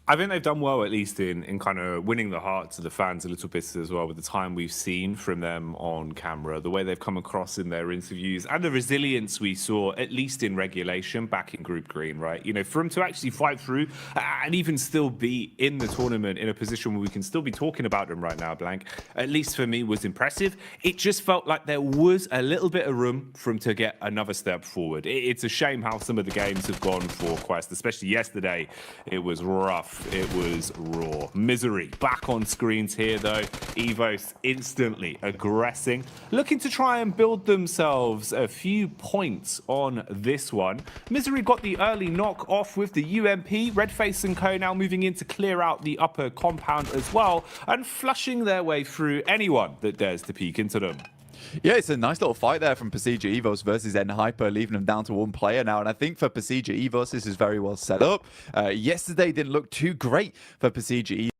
I think they've done well, at least in kind of winning the hearts of the fans a little bit as well, with the time we've seen from them on camera, the way they've come across in their interviews, and the resilience we saw, at least in regulation, back in Group Green, right? You know, for them to actually fight through and even still be in the tournament in a position where we can still be talking about them right now, Blank, at least for me, was impressive. It just felt like there was a little bit of room for them to get another step forward. It's a shame how some of the games have gone for Quest, especially yesterday. It was rough. It was raw. Misery back on screens here, though. Evos instantly aggressing, looking to try and build themselves a few points on this one. Misery got the early knock off with the UMP. Redface and Co now moving in to clear out the upper compound as well, and flushing their way through anyone that dares to peek into them. Yeah, it's a nice little fight there from Pasija Evos versus N-Hyper, leaving them down to one player now. And I think for Pasija Evos, this is very well set up. Yesterday didn't look too great for Pasija Evos.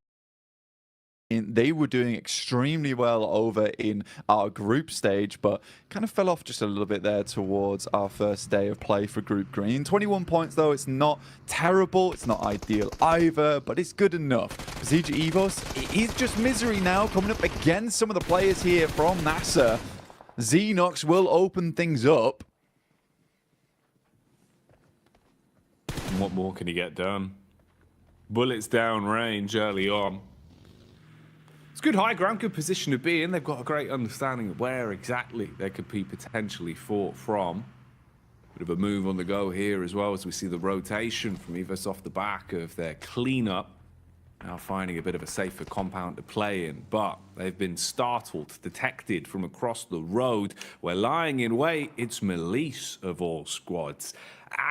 They were doing extremely well over in our group stage, but kind of fell off just a little bit there towards our first day of play for Group Green. 21 points, though. It's not terrible. It's not ideal either, but it's good enough. Pasija Evos, it is just Misery now coming up against some of the players here from NASA. Xenox will open things up. What more can he get done? Bullets down range early on. It's good high ground, good position to be in. They've got a great understanding of where exactly they could be potentially fought from. Bit of a move on the go here as well, as we see the rotation from Evos off the back of their cleanup. Now finding a bit of a safer compound to play in, but they've been startled, detected from across the road. We're lying in wait. It's Melise of all squads.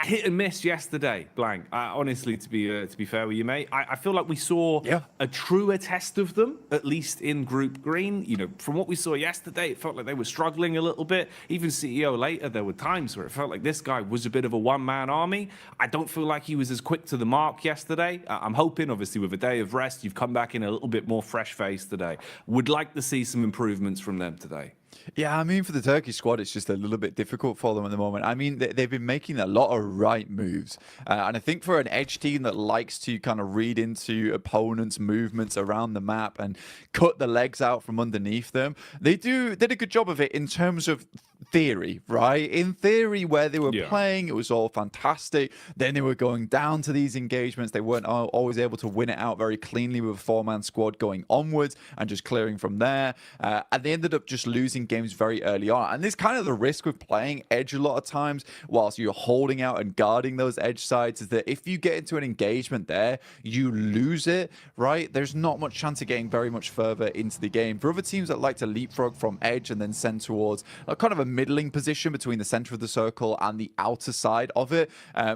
Hit and miss yesterday, Blank. Honestly, to be fair with you, mate, I feel like we saw a truer test of them, at least in Group Green. You know, from what we saw yesterday, it felt like they were struggling a little bit. Even CEO later, there were times where it felt like this guy was a bit of a one-man army. I don't feel like he was as quick to the mark yesterday. I'm hoping, obviously, with a day of rest, you've come back in a little bit more fresh face today. Would like to see some improvements from them today. Yeah, I mean, for the Turkish squad, it's just a little bit difficult for them at the moment. I mean, they've been making a lot of right moves. And I think for an Edge team that likes to kind of read into opponents' movements around the map and cut the legs out from underneath them, they did a good job of it in terms of theory, right? In theory, where they were playing, it was all fantastic. Then they were going down to these engagements. They weren't always able to win it out very cleanly with a four-man squad going onwards and just clearing from there. And they ended up just losing games very early on. And there's kind of the risk with playing Edge a lot of times whilst you're holding out and guarding those Edge sides is that if you get into an engagement there, you lose it, right? There's not much chance of getting very much further into the game. For other teams that like to leapfrog from Edge and then send towards a kind of a middling position between the center of the circle and the outer side of it,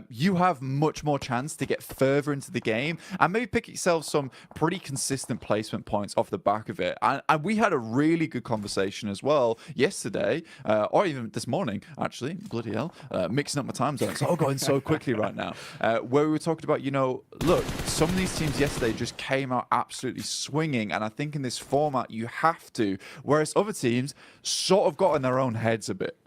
you have much more chance to get further into the game and maybe pick yourself some pretty consistent placement points off the back of it. And we had a really good conversation as well yesterday, or even this morning, actually, bloody hell, mixing up my time zones. It's all going so quickly right now, where we were talking about, you know, look, some of these teams yesterday just came out absolutely swinging, and I think in this format you have to, whereas other teams sort of got in their own heads a bit.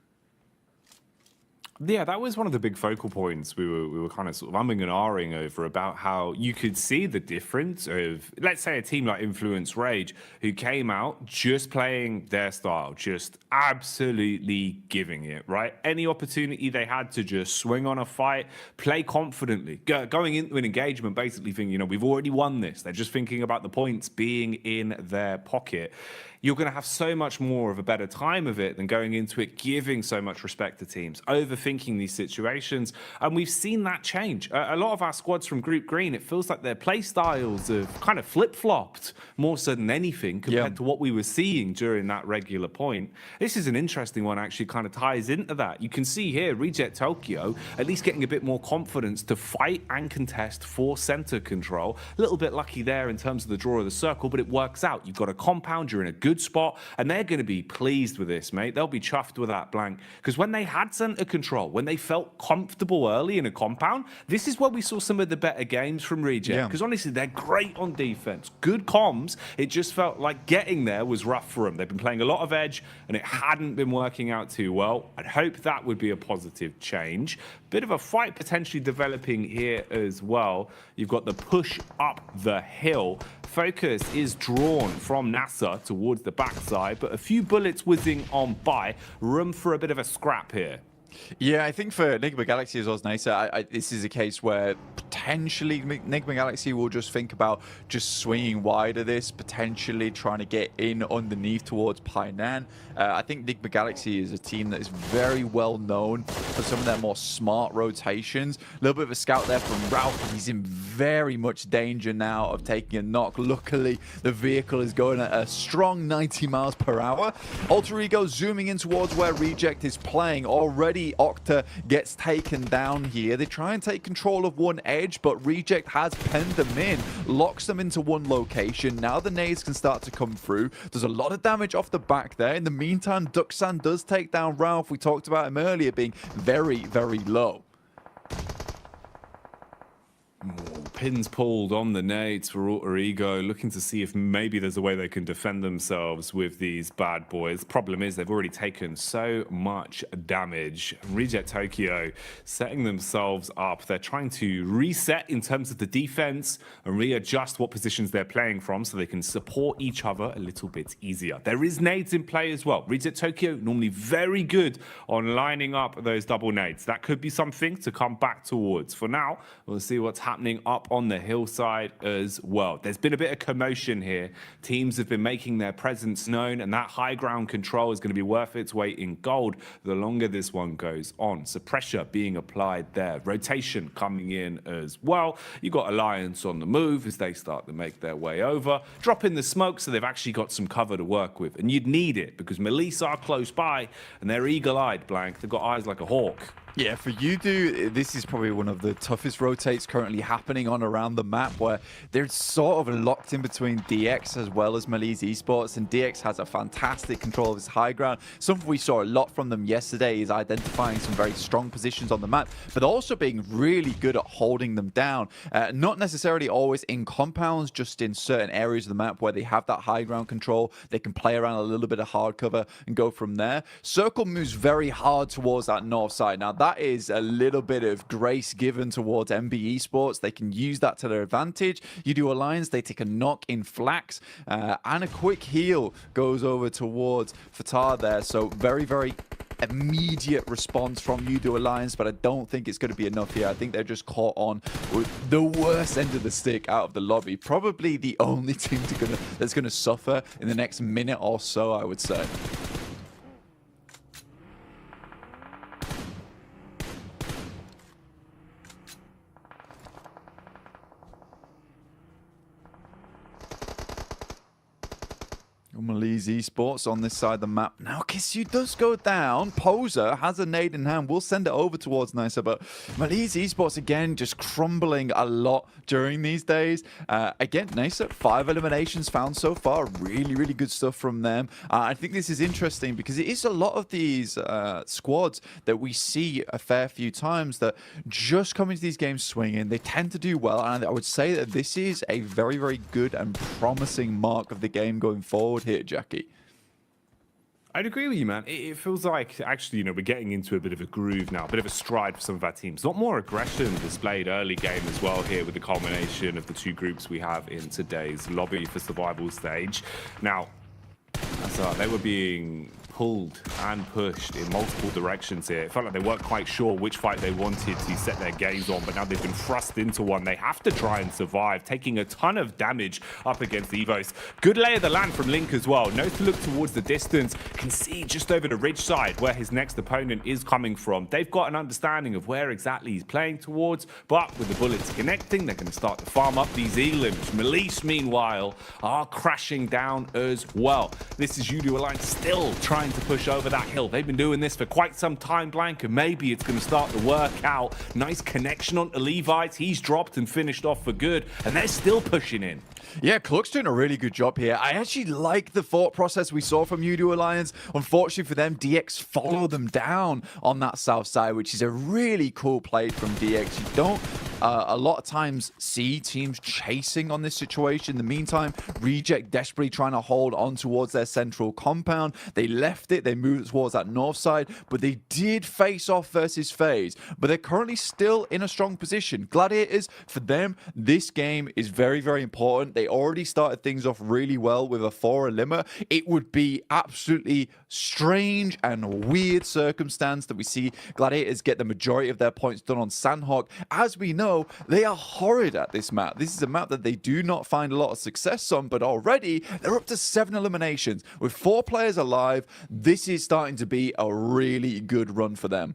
Yeah, that was one of the big focal points we were kind of sort of umming and ahhing over, about how you could see the difference of, let's say, a team like Influence Rage, who came out just playing their style, just absolutely giving it, right? Any opportunity they had to just swing on a fight, play confidently, going into an engagement basically thinking, you know, we've already won this. They're just thinking about the points being in their pocket. You're going to have so much more of a better time of it than going into it giving so much respect to teams, overthinking these situations. And we've seen that change. A lot of our squads from Group Green, it feels like their play styles have kind of flip-flopped more so than anything compared to what we were seeing during that regular point. This is an interesting one, actually kind of ties into that. You can see here, Reject Tokyo at least getting a bit more confidence to fight and contest for center control. A little bit lucky there in terms of the draw of the circle, but it works out. You've got a compound, you're in a good spot, and they're going to be pleased with this, mate. They'll be chuffed with that blank, because when they had center control, when they felt comfortable early in a compound, this is where we saw some of the better games from Reject, because honestly, they're great on defense, good comms. It just felt like getting there was rough for them. They've been playing a lot of Edge, and it hadn't been working out too well. I'd hope that would be a positive change. Bit of a fight potentially developing here as well. You've got the push up the hill. Focus is drawn from NASA towards the backside, but a few bullets whizzing on by. Room for a bit of a scrap here. Yeah, I think for Enigma Galaxy as well as Nisa, this is a case where potentially Enigma Galaxy will just think about just swinging wide of this, potentially trying to get in underneath towards Painan. I think Enigma Galaxy is a team that is very well known for some of their more smart rotations. A little bit of a scout there from Ralph. He's in very much danger now of taking a knock. Luckily, the vehicle is going at a strong 90 miles per hour. Alter Ego zooming in towards where Reject is playing. Already Octa gets taken down here. They try and take control of one edge, but Reject has penned them in, locks them into one location. Now the nades can start to come through. There's a lot of damage off the back there. In the meantime, Duxan does take down Ralph. We talked about him earlier being very, very low. Pins pulled on the nades for Alter Ego, looking to see if maybe there's a way they can defend themselves with these bad boys. Problem is they've already taken so much damage. Reject Tokyo setting themselves up. They're trying to reset in terms of the defense and readjust what positions they're playing from so they can support each other a little bit easier. There is nades in play as well. Reject Tokyo normally very good on lining up those double nades. That could be something to come back towards. For now, we'll see what's happening up on the hillside as well. There's been a bit of commotion here. Teams have been making their presence known, and that high ground control is going to be worth its weight in gold the longer this one goes on. So pressure being applied there. Rotation coming in as well. You've got Alliance on the move as they start to make their way over. Drop in the smoke so they've actually got some cover to work with. And you'd need it because Melissa are close by and they're eagle-eyed, Blank. They've got eyes like a hawk. Yeah, for Udo, this is probably one of the toughest rotates currently happening on around the map, where they're sort of locked in between DX as well as Malise Esports, and DX has a fantastic control of his high ground. Something we saw a lot from them yesterday is identifying some very strong positions on the map, but also being really good at holding them down. Not necessarily always in compounds, just in certain areas of the map where they have that high ground control. They can play around a little bit of hard cover and go from there. Circle moves very hard towards that north side. Now, that is a little bit of grace given towards MB Esports. They can use that to their advantage. Udo Alliance, they take a knock in Flax, and a quick heal goes over towards Fatah there. So very, very immediate response from Udo Alliance, but I don't think it's going to be enough here. I think they're just caught on with the worst end of the stick out of the lobby. Probably the only team that's going to suffer in the next minute or so, I would say. Malise Esports on this side of the map. Now, Kissu does go down. Poser has a nade in hand. We'll send it over towards Nisa, but Malise Esports, again, just crumbling a lot during these days. Again, Nisa, 5 eliminations found so far. Really, really good stuff from them. I think this is interesting because it is a lot of these squads that we see a fair few times that just come into these games swinging. They tend to do well, and I would say that this is a very, very good and promising mark of the game going forward here, Jackie. I'd agree with you, man. It feels like, actually, you know, we're getting into a bit of a groove now, a bit of a stride for some of our teams. A lot more aggression displayed early game as well here with the culmination of the 2 groups we have in today's lobby for survival stage. Now, they were being pulled and pushed in multiple directions here. It felt like they weren't quite sure which fight they wanted to set their gaze on, but now they've been thrust into one. They have to try and survive, taking a ton of damage up against Evos. Good lay of the land from Link as well. Knows to look towards the distance, can see just over the ridge side where his next opponent is coming from. They've got an understanding of where exactly he's playing towards, but with the bullets connecting, they're going to start to farm up these elims. Malise, meanwhile, are crashing down as well. This is Udo Alliance still trying to push over that hill. They've been doing this for quite some time, Blank, and maybe it's going to start to work out. Nice connection onto Levites. He's dropped and finished off for good, and they're still pushing in. Yeah, Cluck's doing a really good job here. I actually like the thought process we saw from Udo Alliance. Unfortunately for them, DX follow them down on that south side, which is a really cool play from DX. You don't a lot of times see teams chasing on this situation. In the meantime, Reject desperately trying to hold on towards their central compound. They left it, they moved towards that north side, but they did face off versus FaZe. But they're currently still in a strong position. Gladiators, for them, this game is very, very important. They already started things off really well with a 4 eliminer. It would be absolutely strange and weird circumstance that we see Gladiators get the majority of their points done on Sandhawk. As we know, they are horrid at this map. This is a map that they do not find a lot of success on, but already they're up to 7 eliminations. With 4 players alive, this is starting to be a really good run for them.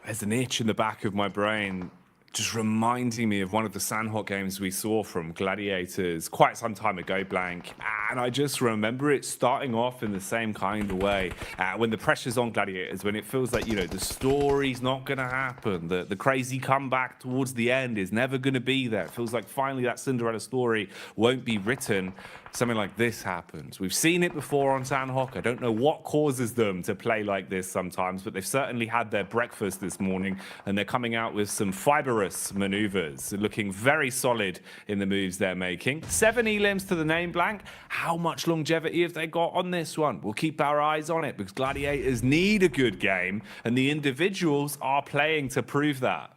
There's an itch in the back of my brain just reminding me of one of the Sandhawk games we saw from Gladiators quite some time ago, Blank. And I just remember it starting off in the same kind of way. When the pressure's on Gladiators, when it feels like, you know, the story's not going to happen, the crazy comeback towards the end is never going to be there. It feels like finally that Cinderella story won't be written. Something like this happens. We've seen it before on Sandhawk. I don't know what causes them to play like this sometimes, but they've certainly had their breakfast this morning, and they're coming out with some fibrous maneuvers, looking very solid in the moves they're making. 7 elims to the name, Blank. How much longevity have they got on this one? We'll keep our eyes on it because Gladiators need a good game, and the individuals are playing to prove that.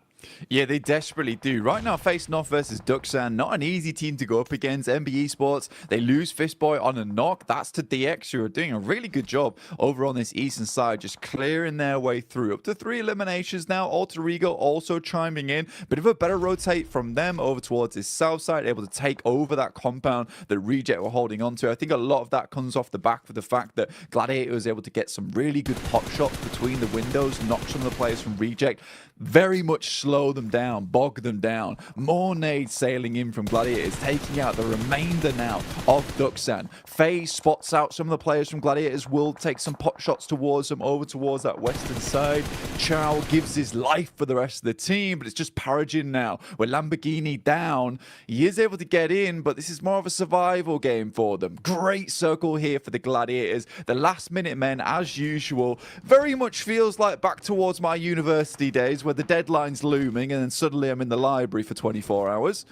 Yeah, they desperately do. Right now, facing off versus Duxan, not an easy team to go up against. MB Esports, they lose Fistboy on a knock. That's to DX, who are doing a really good job over on this eastern side, just clearing their way through. Up to 3 eliminations now. Alter Ego also chiming in. Bit of a better rotate from them over towards this south side, able to take over that compound that Reject were holding on to. I think a lot of that comes off the back of the fact that Gladiator was able to get some really good pop shots between the windows, knock some of the players from Reject very much slow slow them down, bog them down. More nades sailing in from Gladiators, taking out the remainder now of Duxan. FaZe spots out some of the players from Gladiators, will take some pot shots towards them, over towards that western side. Chow gives his life for the rest of the team, but it's just Paragin now. With Lamborghini down, he is able to get in, but this is more of a survival game for them. Great circle here for the Gladiators. The last minute men, as usual, very much feels like back towards my university days where the deadline's looming and then suddenly I'm in the library for 24 hours.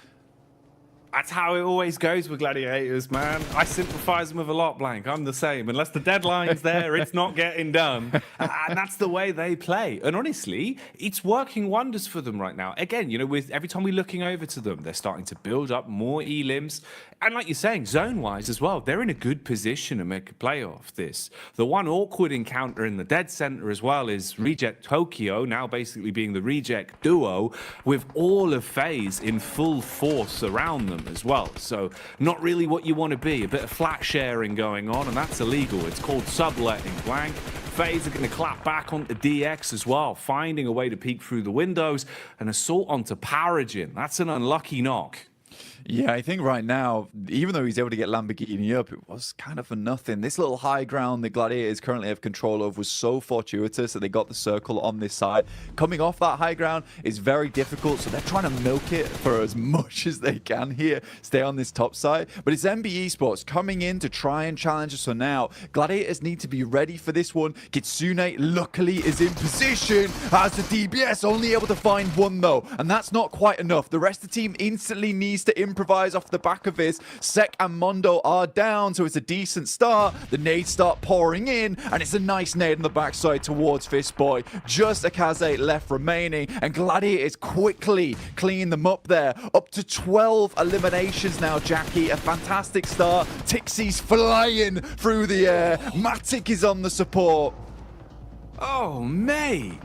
That's how it always goes with Gladiators, man. I sympathize them with a lot, Blank. I'm the same. Unless the deadline's there, it's not getting done. And that's the way they play. And honestly, it's working wonders for them right now. Again, you know, with every time we're looking over to them, they're starting to build up more elims. And like you're saying, zone-wise as well, they're in a good position to make a play off this. The one awkward encounter in the dead center as well is Reject Tokyo, now basically being the Reject duo, with all of FaZe in full force around them as well. So not really what you want to be. A bit of flat sharing going on, and that's illegal. It's called subletting, Blank. FaZe are going to clap back onto DX as well, finding a way to peek through the windows. An assault onto Paragin. That's an unlucky knock. Yeah, I think right now, even though he's able to get Lamborghini up, it was kind of for nothing. This little high ground the Gladiators currently have control of was so fortuitous that they got the circle on this side. Coming off that high ground is very difficult, so they're trying to milk it for as much as they can here, stay on this top side. But it's MB Esports coming in to try and challenge us. So now, Gladiators need to be ready for this one. Kitsune, luckily, is in position as the DBS, only able to find one, though. And that's not quite enough. The rest of the team instantly needs to improvise off the back of this. Sek and Mondo are down, so it's a decent start. The nades start pouring in, and it's a nice nade on the backside towards Fistboy. Just a Kaze left remaining, and Gladiators quickly clean them up there. Up to 12 eliminations now, Jackie. A fantastic start. Tixie's flying through the air. Matic is on the support. Oh, mate.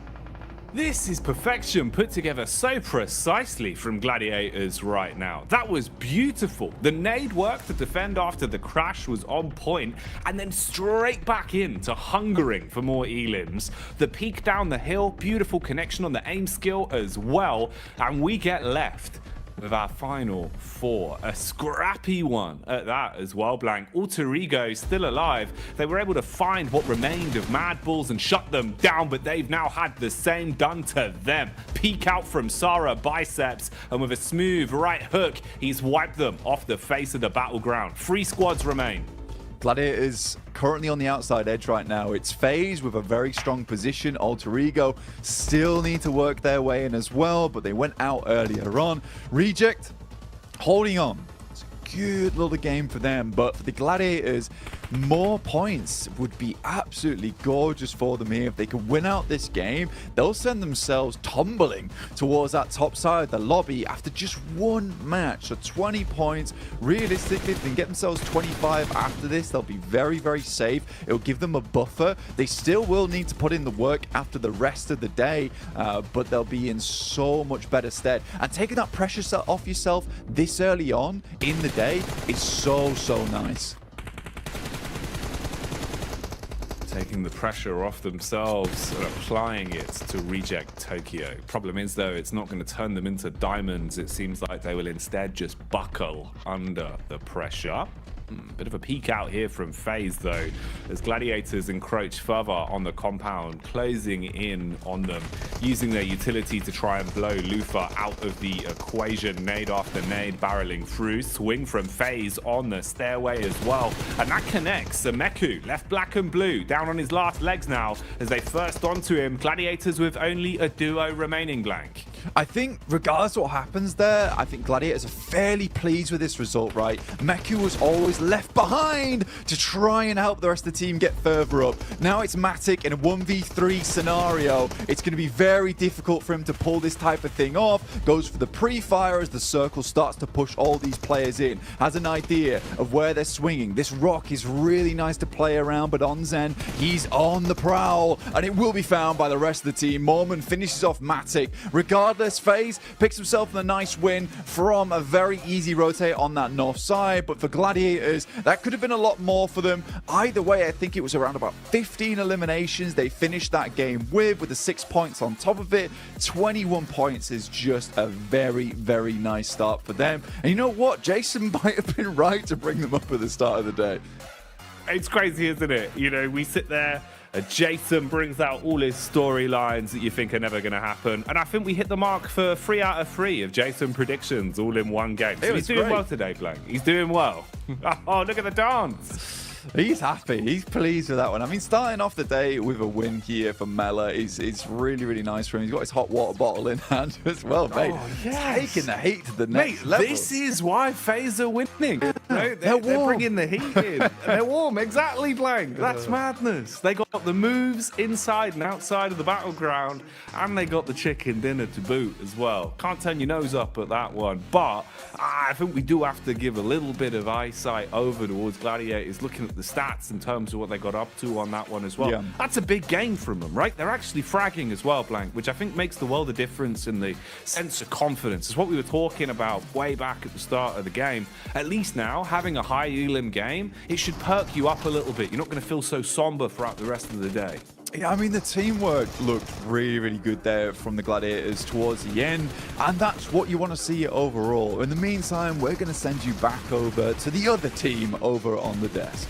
This is perfection put together so precisely from Gladiators right now. That was beautiful. The nade work to defend after the crash was on point, and then straight back into hungering for more elims. The peek down the hill, beautiful connection on the aim skill as well, and we get left with our final four. A scrappy one at that as well, Blank. Alter Ego still alive. They were able to find what remained of Mad Bulls and shut them down, but they've now had the same done to them. Peek out from Sarah Biceps, and with a smooth right hook, he's wiped them off the face of the battleground. 3 squads remain. Gladiators currently on the outside edge right now. It's FaZe with a very strong position. Alter Ego still need to work their way in as well, but they went out earlier on. Reject holding on. It's a good little game for them, but for the Gladiators, more points would be absolutely gorgeous for them here. If they could win out this game, they'll send themselves tumbling towards that top side of the lobby after just one match. So 20 points. Realistically, if they can get themselves 25 after this, they'll be very, very safe. It'll give them a buffer. They still will need to put in the work after the rest of the day, but they'll be in so much better stead. And taking that pressure off yourself this early on in the day is so, so nice. Taking the pressure off themselves and applying it to Reject Tokyo. Problem is, though, it's not going to turn them into diamonds. It seems like they will instead just buckle under the pressure. Bit of a peek out here from FaZe, though, as Gladiators encroach further on the compound, closing in on them, using their utility to try and blow Lufa out of the equation. Nade after nade barreling through. Swing from FaZe on the stairway as well. And that connects. Sameku left black and blue, down on his last legs now as they first onto him. Gladiators with only a duo remaining, Blank. I think regardless of what happens there, I think Gladiators are fairly pleased with this result, right? Meku was always left behind to try and help the rest of the team get further up. Now it's Matic in a 1v3 scenario. It's going to be very difficult for him to pull this type of thing off. Goes for the pre-fire as the circle starts to push all these players in. Has an idea of where they're swinging. This rock is really nice to play around, but Onzen, he's on the prowl, and it will be found by the rest of the team. Mormon finishes off Matic. Regardless regardless, FaZe picks himself a nice win from a very easy rotate on that north side. But for Gladiators, that could have been a lot more for them. Either way, I think it was around about 15 eliminations they finished that game with the 6 points on top of it. 21 points is just a very, very nice start for them. And you know what? Jason might have been right to bring them up at the start of the day. It's crazy, isn't it? You know, we sit there, Jason brings out all his storylines that you think are never going to happen. And I think we hit the mark for 3 out of 3 of Jason predictions all in one game. So he's doing well today, Blank. He's doing well. Oh, look at the dance. He's happy. He's pleased with that one. I mean, starting off the day with a win here for Mela is really, really nice for him. He's got his hot water bottle in hand as well, mate. Oh, yes. Taking the heat to the next level. This is why FaZe are winning. No, they're bringing the heat in. They're warm. Exactly, Blank. That's madness. They got the moves inside and outside of the battleground, and they got the chicken dinner to boot as well. Can't turn your nose up at that one. But I think we do have to give a little bit of eyesight over towards Gladiators, looking at the stats in terms of what they got up to on that one as well. Yeah. That's a big game from them, right? They're actually fragging as well, Blank, which I think makes the world of difference in the sense of confidence. It's what we were talking about way back at the start of the game. At least now, having a high elim game, it should perk you up a little bit. You're not going to feel so somber throughout the rest of the day. Yeah, I mean, the teamwork looked really, really good there from the Gladiators towards the end, and that's what you want to see overall. In the meantime, we're going to send you back over to the other team over on the desk.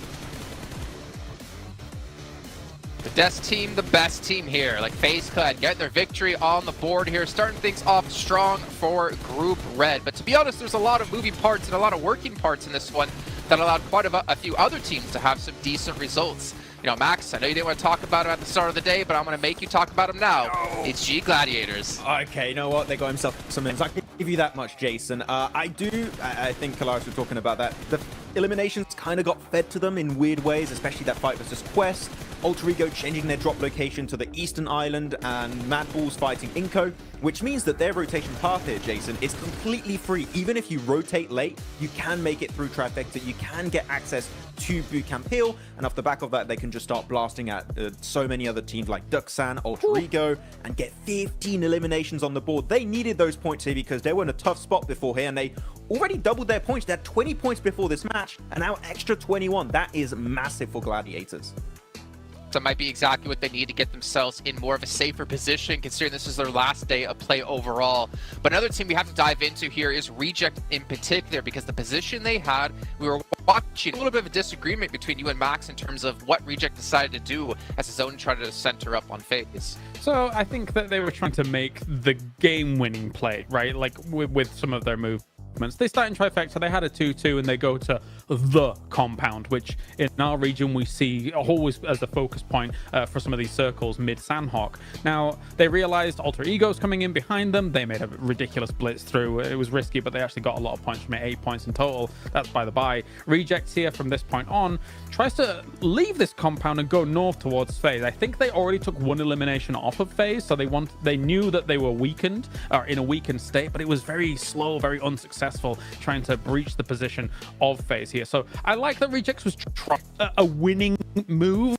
The desk team, the best team here. Like FaZe could get their victory on the board here, starting things off strong for Group Red. But to be honest, there's a lot of moving parts and a lot of working parts in this one that allowed quite a few other teams to have some decent results. You know, Max, I know you didn't want to talk about him at the start of the day, but I'm going to make you talk about him now. No. It's G Gladiators. Okay, you know what? They got himself some wins. I can give you that much, Jason. I think Kalaris was talking about that. The eliminations kind of got fed to them in weird ways, especially that fight versus Quest. Alter Ego changing their drop location to the Eastern Island, and Mad Bulls fighting Inko, which means that their rotation path here, Jason, is completely free. Even if you rotate late, you can make it through Trifecta, you can get access to Bootcamp Hill, and off the back of that, they can just start blasting at so many other teams like Duxan, Alter Ego, and get 15 eliminations on the board. They needed those points here because they were in a tough spot before here, and they already doubled their points. They had 20 points before this match, and now extra 21. That is massive for Gladiators. So it might be exactly what they need to get themselves in more of a safer position, considering this is their last day of play overall. But another team we have to dive into here is Reject in particular, because the position they had, we were watching a little bit of a disagreement between you and Max in terms of what Reject decided to do as his own tried to center up on FaZe. So I think that they were trying to make the game-winning play, right? Like with some of their moves. They start in Trifecta, they had a 2-2, and they go to the compound, which in our region we see always as a focus point for some of these circles mid-Sandhawk. Now, they realized Alter Ego's coming in behind them. They made a ridiculous blitz through. It was risky, but they actually got a lot of points from it, 8 points in total. That's by the by. Reject here from this point on tries to leave this compound and go north towards FaZe. I think they already took one elimination off of FaZe, so they knew that they were weakened, or in a weakened state, but it was very slow, very unsuccessful trying to breach the position of FaZe here. So I like that Rejects was trying a winning move,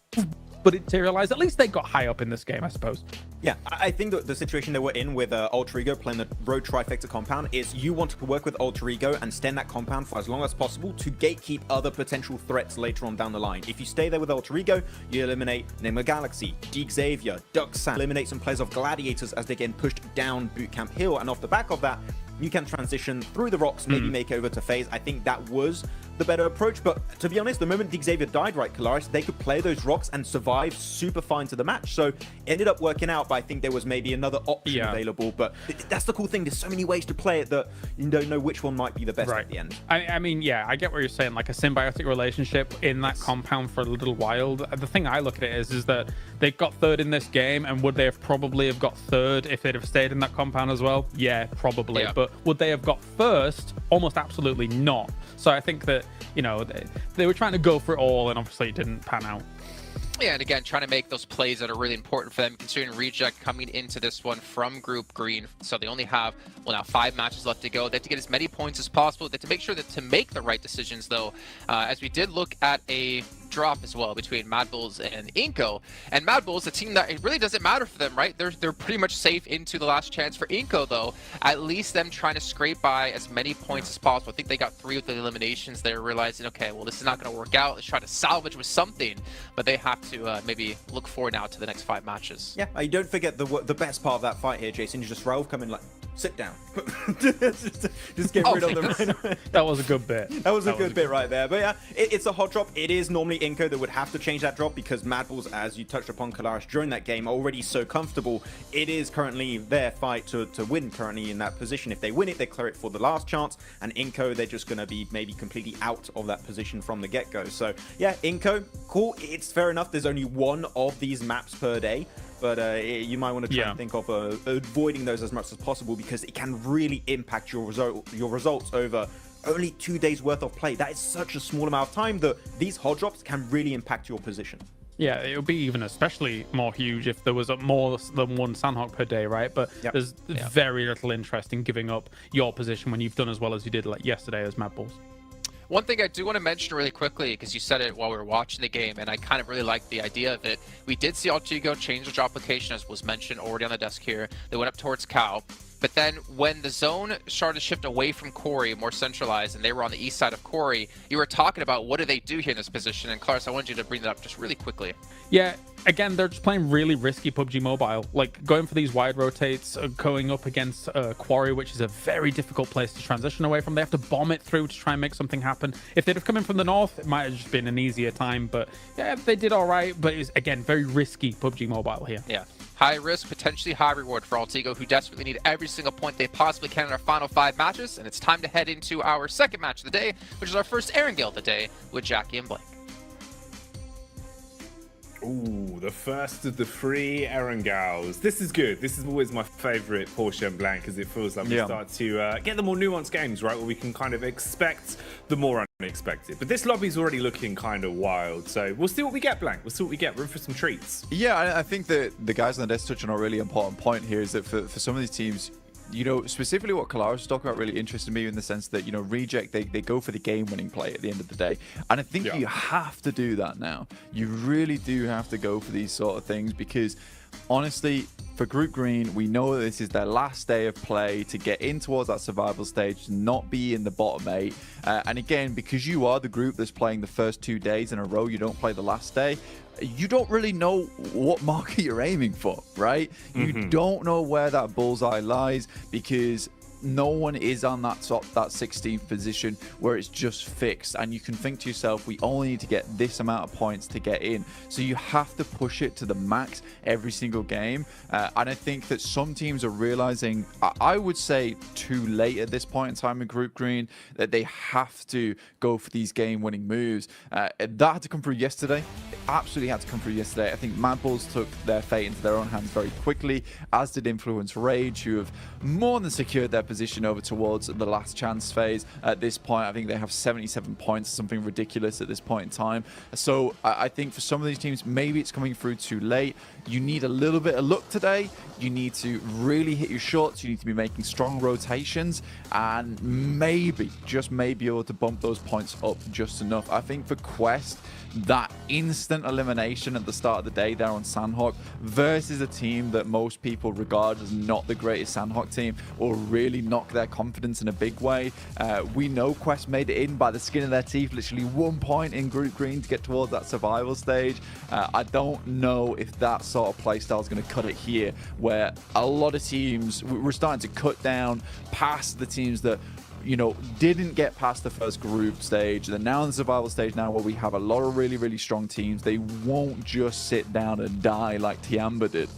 but it materialized. At least they got high up in this game, I suppose. Yeah, I think that the situation they were in with Alter Ego playing the Road Trifecta compound is you want to work with Alter Ego and stay in that compound for as long as possible to gatekeep other potential threats later on down the line. If you stay there with Alter Ego, you eliminate Nigma Galaxy, Deke Xavier, Duxan, eliminate some players of Gladiators as they get pushed down Bootcamp Hill, and off the back of that, you can transition through the rocks, maybe make over to FaZe. I think that was the better approach, but to be honest, the moment Deke Xavier died, right, Kalaris, they could play those rocks and survive super fine to the match. So it ended up working out, but I think there was maybe another option available. But that's the cool thing. There's so many ways to play it that you don't know which one might be the best at the end. I mean, yeah, I get what you're saying, like a symbiotic relationship in that compound for a little while. The thing I look at it is that they got third in this game, and would they have probably have got third if they'd have stayed in that compound as well? Yeah, probably. Yeah. But would they have got first? Almost absolutely not. So I think that, you know, they were trying to go for it all, and obviously it didn't pan out. Yeah, and again, trying to make those plays that are really important for them, considering Reject coming into this one from Group Green. So they only have, well, now 5 matches left to go. They have to get as many points as possible. They have to make sure that to make the right decisions, though, as we did look at a drop as well between Mad Bulls and Inco. And Mad Bulls, a team that it really doesn't matter for them, right? They're pretty much safe into the last chance. For Inco, though, at least them trying to scrape by as many points as possible. I think they got 3 with the eliminations. They're realizing, okay, well, this is not going to work out. Let's try to salvage with something. But they have to maybe look forward now to the next 5 matches. Yeah, you don't forget the best part of that fight here, Jason. Just Rauf coming like, sit down. just get rid of them. That was a good bit. That was a good bit right there. But yeah, it's a hot drop. It is normally Inco that would have to change that drop because Mad Bulls, as you touched upon, Kalaris, during that game, are already so comfortable. It is currently their fight to win currently in that position. If they win it, they clear it for the last chance. And Inco, they're just going to be maybe completely out of that position from the get-go. So yeah, Inco, cool. It's fair enough. There's only 1 of these maps per day. But you might want to try and think of avoiding those as much as possible because it can really impact your results over only 2 days worth of play. That is such a small amount of time that these hot drops can really impact your position. Yeah, it would be even especially more huge if there was more than 1 Sandhawk per day, right? But there's very little interest in giving up your position when you've done as well as you did like yesterday as Mad Bulls. One thing I do want to mention really quickly, because you said it while we were watching the game, and I kind of really like the idea of it. We did see Altigo change the drop location, as was mentioned already on the desk here. They went up towards Cal. But then when the zone started to shift away from Corey, more centralized, and they were on the east side of Corey, you were talking about what do they do here in this position. And Claris, I wanted you to bring that up just really quickly. Yeah, again, they're just playing really risky PUBG Mobile. Like going for these wide rotates, going up against Quarry, which is a very difficult place to transition away from. They have to bomb it through to try and make something happen. If they'd have come in from the north, it might have just been an easier time. But yeah, they did all right. But it's, again, very risky PUBG Mobile here. Yeah. High risk, potentially high reward for Altigo, who desperately need every single point they possibly can in our final 5 matches. And it's time to head into our second match of the day, which is our first Erangel of the day with Jackie and Blake. Ooh, the first of the 3 Erangels. This is good. This is always my favorite Porsche and Blanc, because it feels like we start to get the more nuanced games, right? Where we can kind of expect the more unexpected. But this lobby's already looking kind of wild. So we'll see what we get, Blanc. We'll see what we get. Room for some treats. Yeah, I think that the guys on the desk touch on a really important point here is that for some of these teams, you know, specifically what Kalaris was talking about really interested me in the sense that, you know, Reject, they go for the game-winning play at the end of the day. And I think you have to do that now. You really do have to go for these sort of things because, honestly, for Group Green, we know that this is their last day of play to get in towards that survival stage, not be in the bottom 8. And again, because you are the group that's playing the first 2 days in a row, you don't play the last day, you don't really know what marker you're aiming for, right? You don't know where that bullseye lies because no one is on that 16th position where it's just fixed, and you can think to yourself, we only need to get this amount of points to get in, so you have to push it to the max every single game. And I think that some teams are realizing, I would say too late at this point in time in Group Green, that they have to go for these game-winning moves. That had to come through yesterday. It absolutely had to come through yesterday. I think Mad Bulls took their fate into their own hands very quickly, as did Influence Rage, who have more than secured their position over towards the last chance phase. At this point, I think they have 77 points, something ridiculous at this point in time. So I think for some of these teams, maybe it's coming through too late. You need a little bit of luck today. You need to really hit your shots. You need to be making strong rotations and maybe, just maybe, able to bump those points up just enough. I think for Quest, that instant elimination at the start of the day there on Sandhawk versus a team that most people regard as not the greatest Sandhawk team will really knock their confidence in a big way. We know Quest made it in by the skin of their teeth, literally 1 point in Group Green to get towards that survival stage. I don't know if that sort of playstyle is going to cut it here, where a lot of teams, we're starting to cut down past the teams that, you know, didn't get past the first group stage. They're now in the survival stage now, where we have a lot of really, really strong teams. They won't just sit down and die like Tiamba did.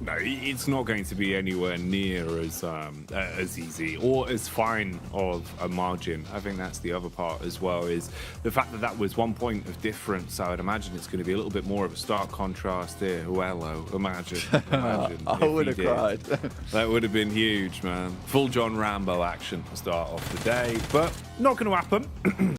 No, it's not going to be anywhere near as easy or as fine of a margin. I think that's the other part as well, is the fact that that was 1 point of difference. I would imagine it's going to be a little bit more of a stark contrast here. Hello, imagine I would have cried. That would have been huge, man. Full John Rambo action to start off the day, but not going to happen.